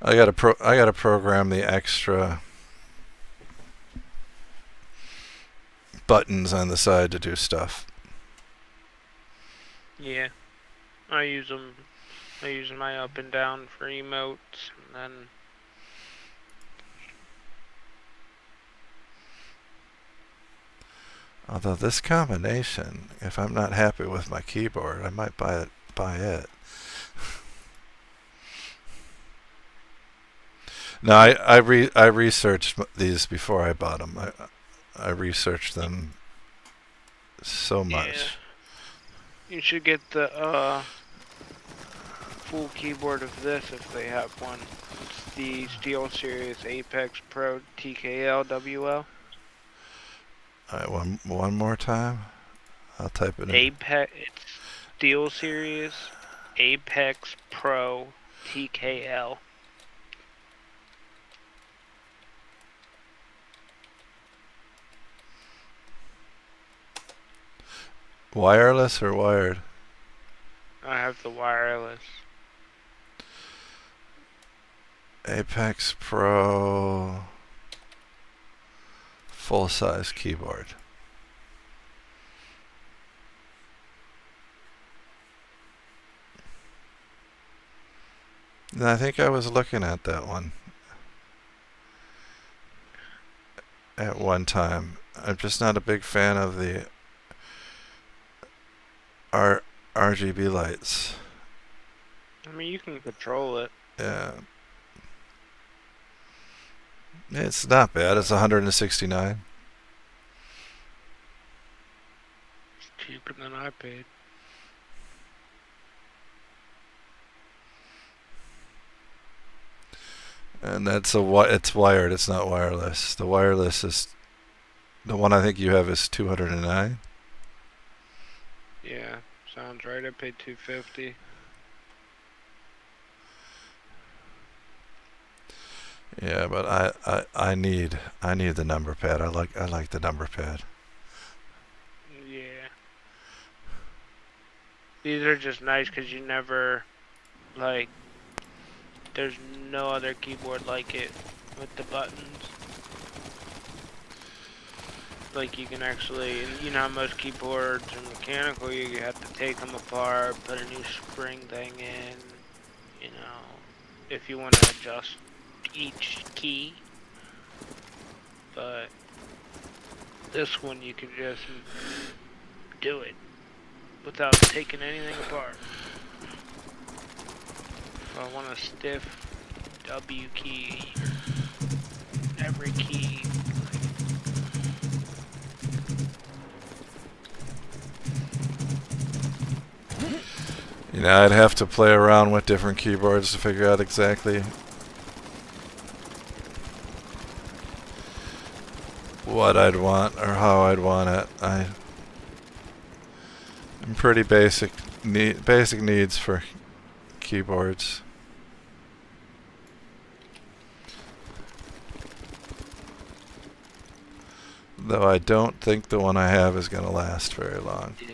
I gotta program the extra buttons on the side to do stuff. Yeah, I use them. I use my up and down for emotes, and then Although this combination, if I'm not happy with my keyboard, I might buy it. No, I researched these before I bought them. I researched them so much. Yeah. You should get the full keyboard of this if they have one. It's the Steel Series Apex Pro TKL WL. Alright, one more time. I'll type it in. It's Steel Series Apex Pro TKL. Wireless or wired? I have the wireless. Apex Pro full-size keyboard. And I think I was looking at that one at one time. I'm just not a big fan of the RGB lights. I mean, you can control it. Yeah. It's not bad. It's 169. It's cheaper than I paid. And it's wired. It's not wireless. The wireless is the one I think you have is 209. Yeah, sounds right. I paid $250. Yeah, but I need the number pad. I like the number pad. Yeah. These are just nice because you never, like, there's no other keyboard like it with the buttons. Like, you can actually, you know, most keyboards are mechanical. You have to take them apart, put a new spring thing in, you know, if you want to adjust each key. But this one you can just do it without taking anything apart. If I want a stiff W key, every key. You know, I'd have to play around with different keyboards to figure out exactly what I'd want or how I'd want it. I'm pretty basic needs for keyboards. Though I don't think the one I have is going to last very long. Yeah.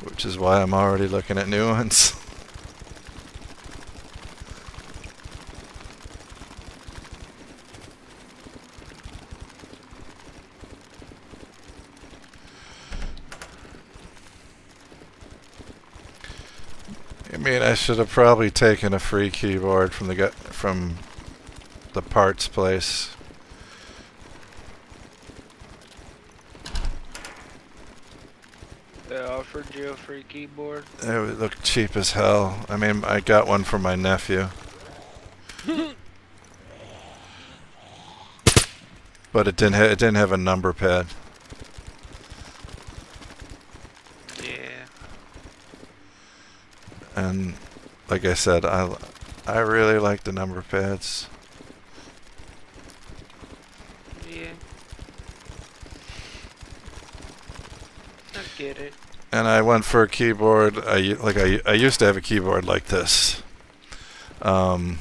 Which is why I'm already looking at new ones. I mean, I should have probably taken a free keyboard from the parts place. They offered you a free keyboard. It looked cheap as hell. I mean, I got one for my nephew. But it didn't have a number pad. Yeah. And like I said, I really like the number pads. Yeah. I get it. And I went for a keyboard. I used to have a keyboard like this. The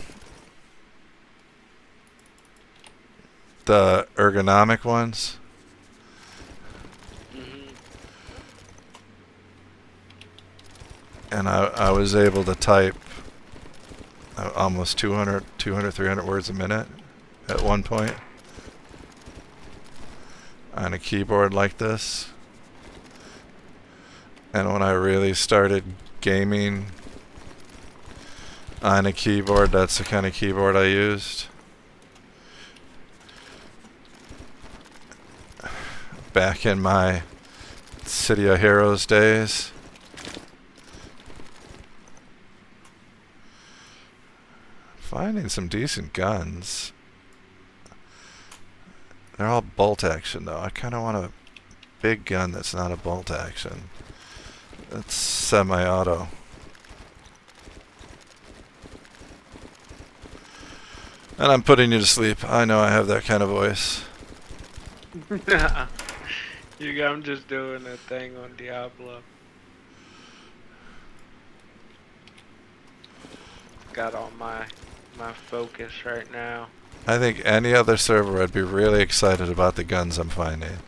ergonomic ones. And I was able to type almost 200, 300 words a minute at one point on a keyboard like this. And when I really started gaming on a keyboard, that's the kind of keyboard I used. Back in my City of Heroes days. Finding some decent guns. They're all bolt action though. I kind of want a big gun that's not a bolt action. It's semi-auto. And I'm putting you to sleep. I know I have that kind of voice. I'm just doing a thing on Diablo. Got all my focus right now. I think any other server I'd be really excited about the guns I'm finding.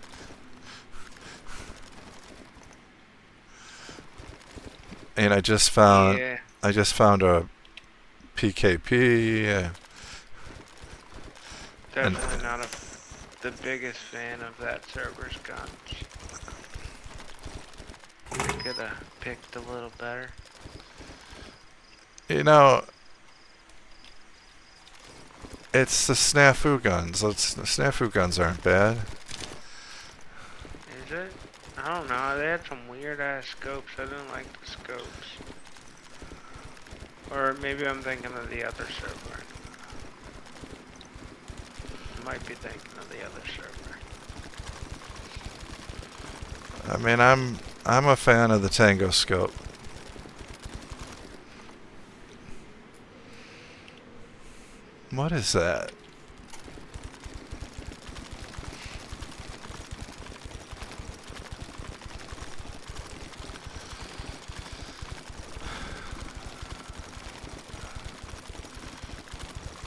And I just found a PKP. Definitely not the biggest fan of that server's guns. I could have picked a little better. You know, it's the snafu guns. The snafu guns aren't bad. Is it? I don't know. They had some weird ass scopes. I didn't like the scopes. Or maybe I'm thinking of the other server. Might be thinking of the other server. I mean, I'm a fan of the Tango scope. What is that?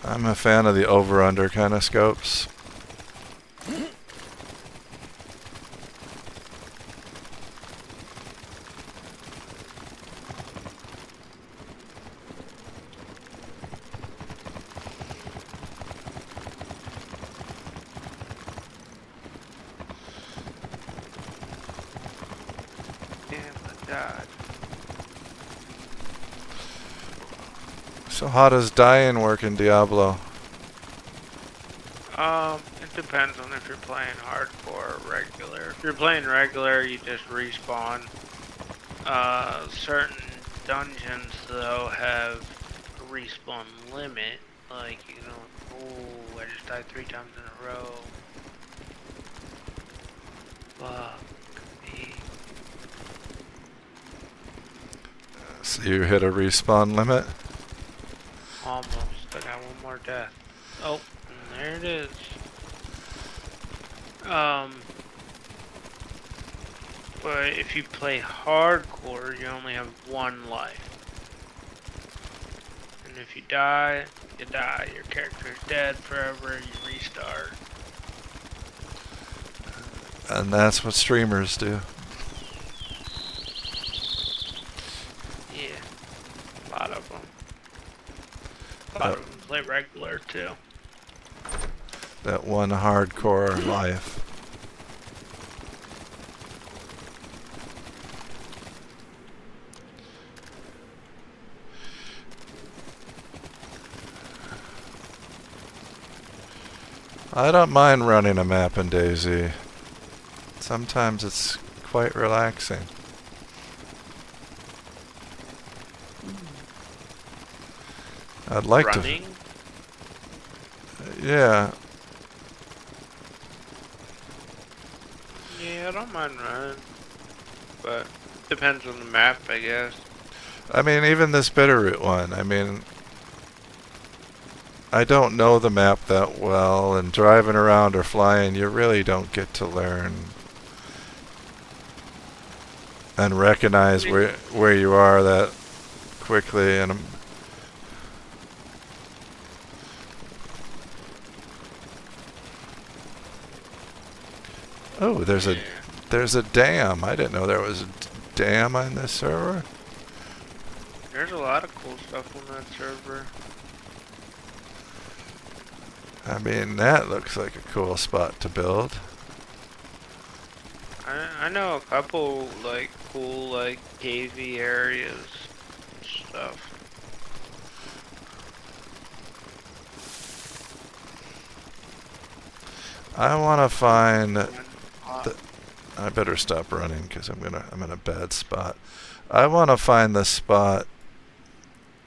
I'm a fan of the over-under kind of scopes. So how does dying work in Diablo? It depends on if you're playing hardcore or regular. If you're playing regular, you just respawn. Certain dungeons, though, have a respawn limit. Like, you know, oh, I just died 3 times in a row. Fuck me. So you hit a respawn limit? Almost. I got one more death. Oh, and there it is. But if you play hardcore, you only have one life. And if you die, you die. Your character's dead forever, you restart. And that's what streamers do. Yeah, a lot of them. A lot of them play regular too. That one hardcore life. I don't mind running a map in Dayz. Sometimes it's quite relaxing. I'd like Running? Yeah. Yeah, I don't mind running. But depends on the map, I guess. I mean, even this Bitterroot one, I mean, I don't know the map that well, and driving around or flying, you really don't get to learn and recognize where you are that quickly. And oh, there's a dam. I didn't know there was a dam on this server. There's a lot of cool stuff on that server. I mean, that looks like a cool spot to build. I know a couple like cool like cavey areas and stuff. I want to find. I better stop running because I'm in a bad spot. I want to find the spot.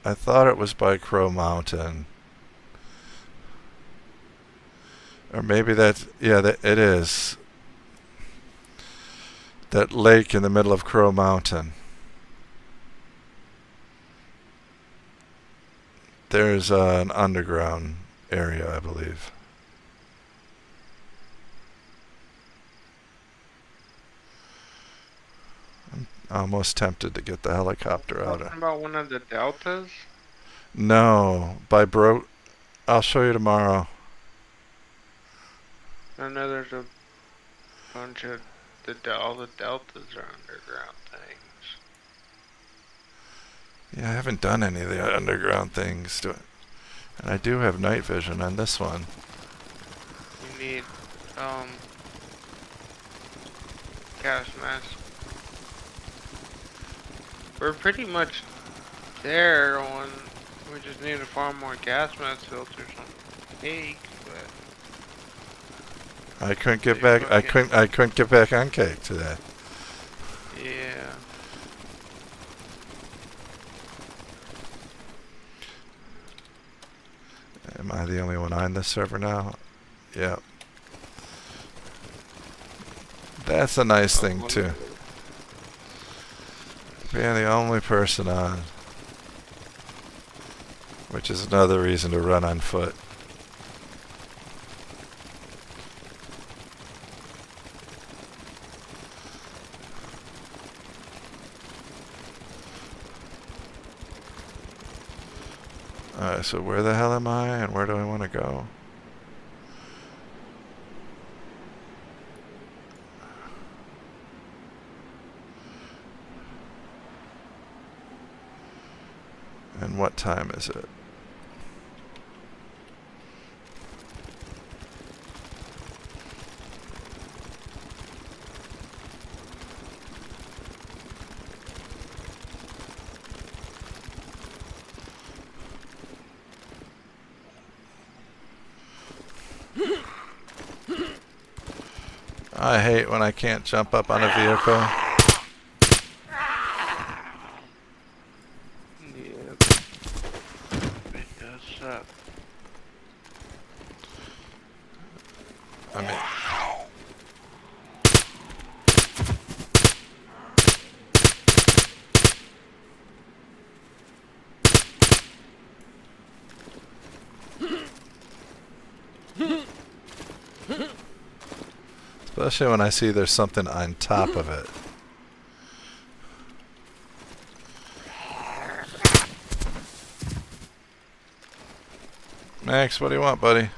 I thought it was by Crow Mountain. Or maybe that's, yeah, it is. That lake in the middle of Crow Mountain. There's an underground area, I believe. I'm almost tempted to get the helicopter out. Talking about one of the deltas? No, I'll show you tomorrow. I know there's a bunch of all the deltas are underground things. Yeah, I haven't done any of the underground things to it. And I do have night vision on this one. You need gas mask. We're pretty much there on, we just need to farm more gas mask filters on cake, but I couldn't get back. I couldn't get back on cake today. yeah. Am I the only one on this server now? Yeah. That's a nice thing too. Being the only person on, which is another reason to run on foot. Alright, so where the hell am I and where do I want to go? And what time is it? I hate when I can't jump up on a vehicle. Yeah. It does suck. I mean, Especially when I see there's something on top of it. Max, what do you want, buddy?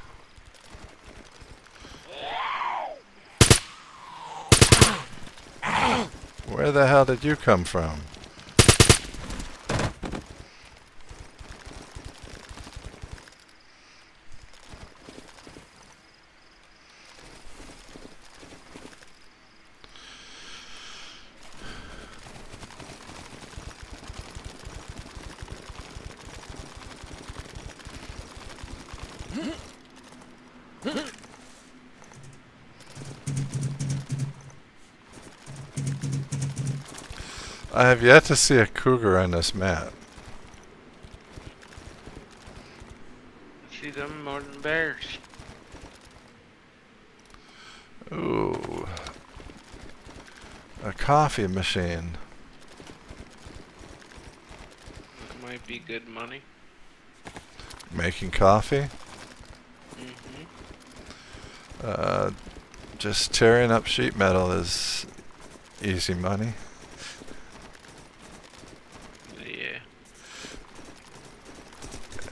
Where the hell did you come from? I have yet to see a cougar on this map. See them more than bears. Ooh. A coffee machine. Might be good money. Making coffee? Mm-hmm. Just tearing up sheet metal is easy money. Yeah.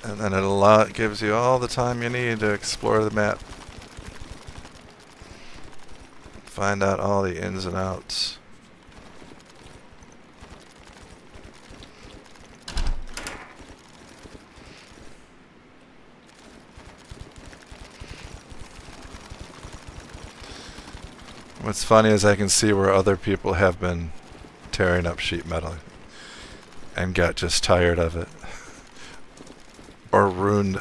And then it gives you all the time you need to explore the map. Find out all the ins and outs. What's funny is I can see where other people have been tearing up sheet metal and got just tired of it. Or ruined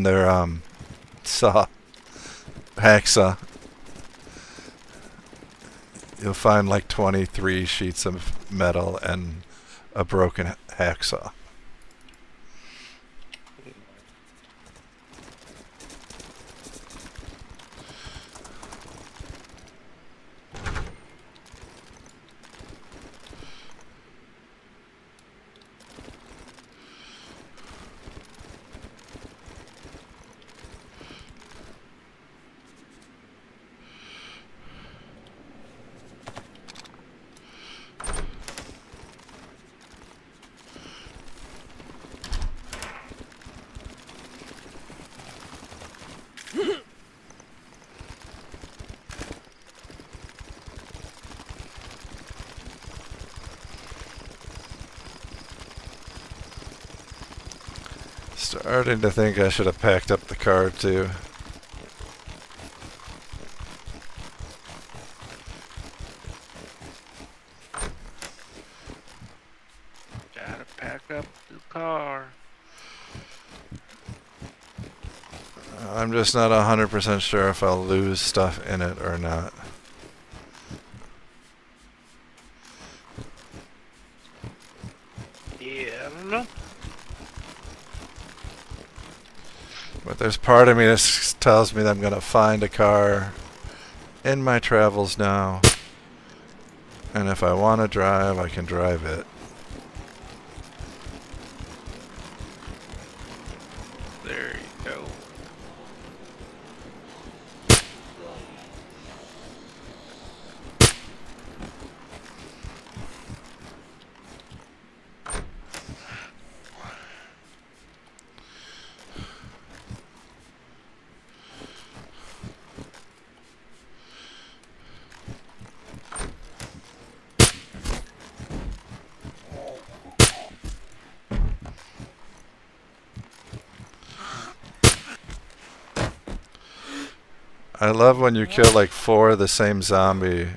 their hacksaw. You'll find like 23 sheets of metal and a broken hacksaw. Starting to think I should have packed up the car too. Gotta pack up the car. I'm just not 100% sure if I'll lose stuff in it or not. Yeah, I don't know. But there's part of me that tells me that I'm going to find a car in my travels now. And if I want to drive, I can drive it. There you go. I love when you kill like 4 of the same zombie,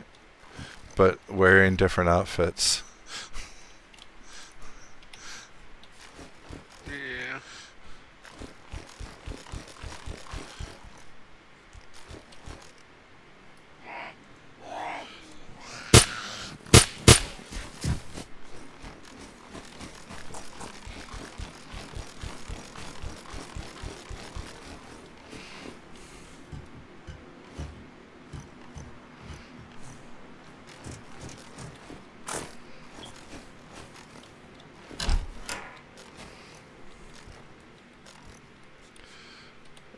but wearing different outfits. Yeah.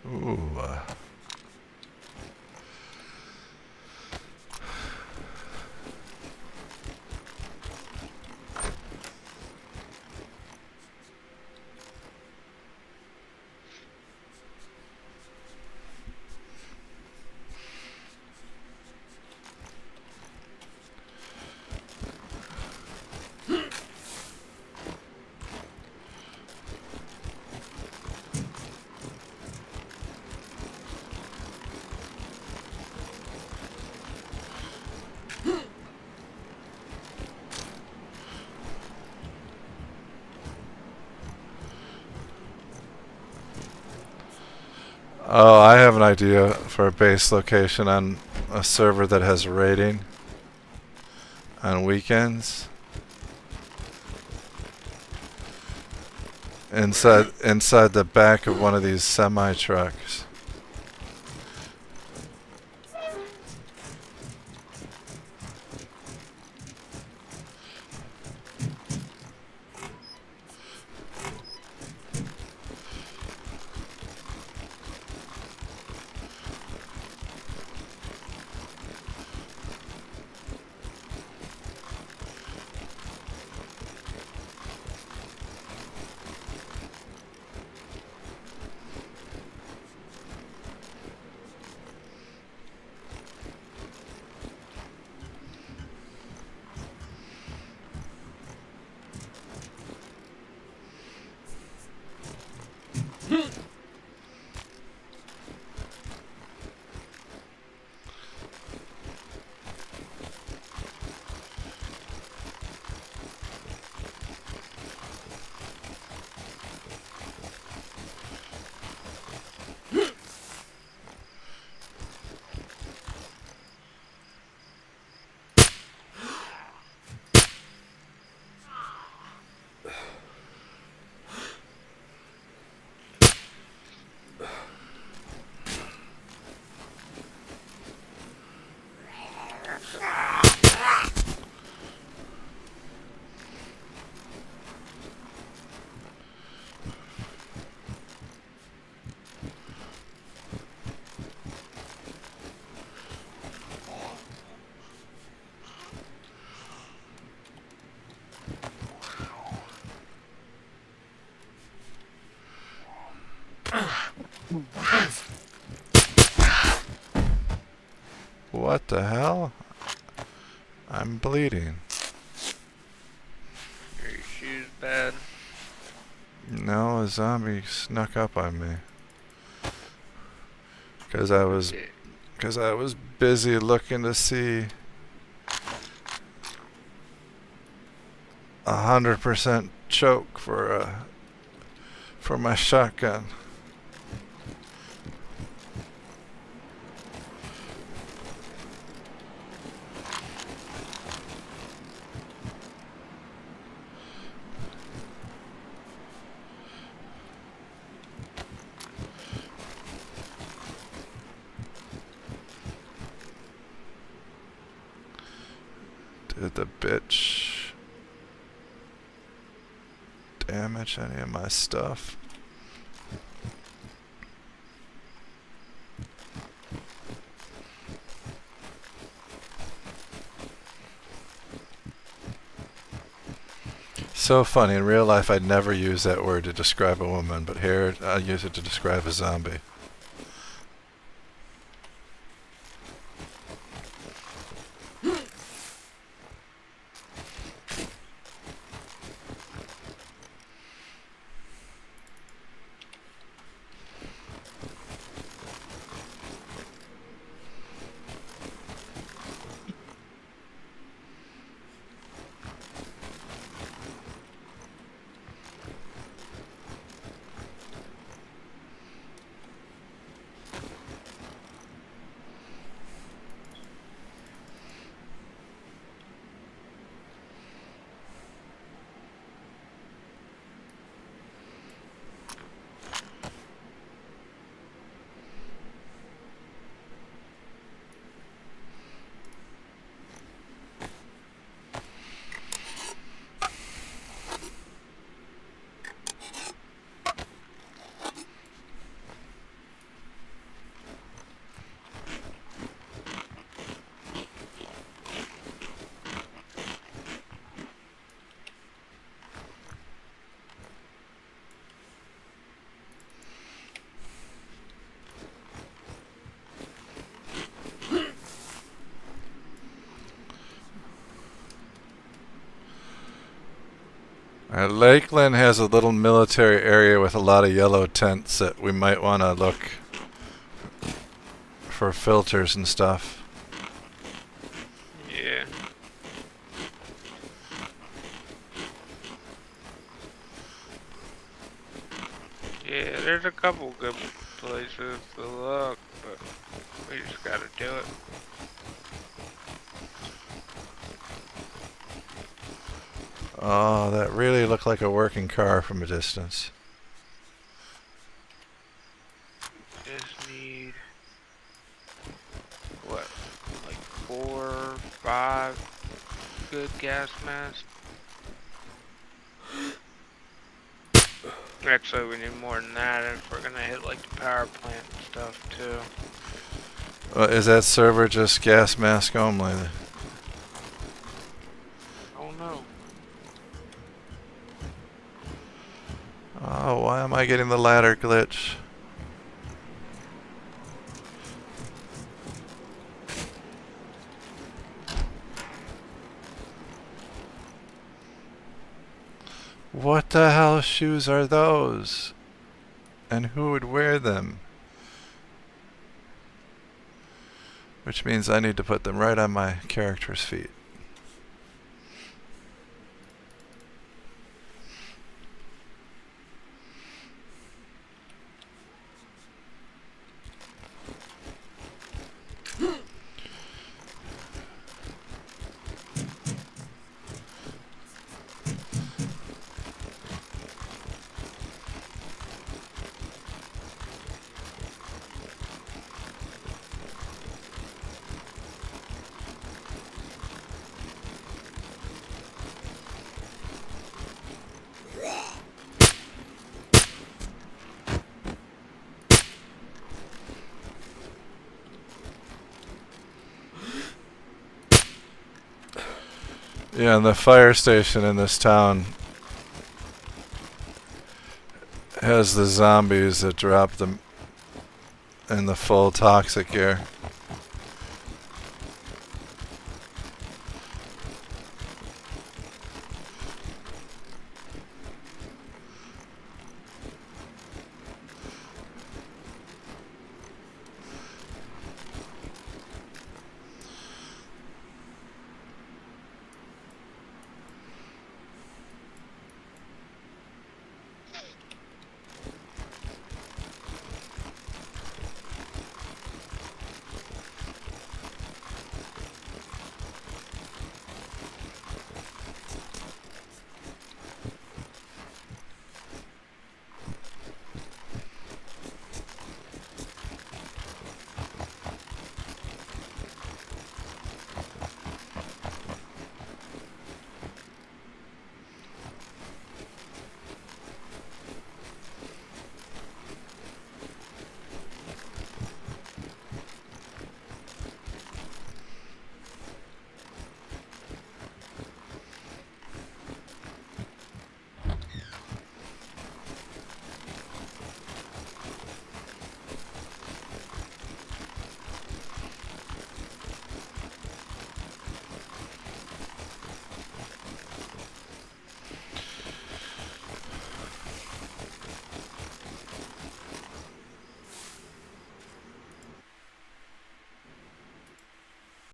Ooh. Oh, I have an idea for a base location on a server that has a rating on weekends. Inside the back of one of these semi trucks. What the hell? I'm bleeding. Are your shoes bad? No, a zombie snuck up on me. Because I was busy looking to see 100% choke for my shotgun. Did the bitch damage any of my stuff? So funny, in real life I'd never use that word to describe a woman, but here I use it to describe a zombie. Lakeland has a little military area with a lot of yellow tents that we might want to look for filters and stuff. Yeah. Yeah, there's a couple good places to look, but we just gotta do it. Oh, that really looked like a working car from a distance. Just need what, like 4, 5 good gas masks. Actually, we need more than that if we're gonna hit like the power plant and stuff too. Is that server just gas mask only? Oh no. Oh, why am I getting the ladder glitch? What the hell shoes are those? And who would wear them? Which means I need to put them right on my character's feet. Yeah, and the fire station in this town has the zombies that drop them in the full toxic air.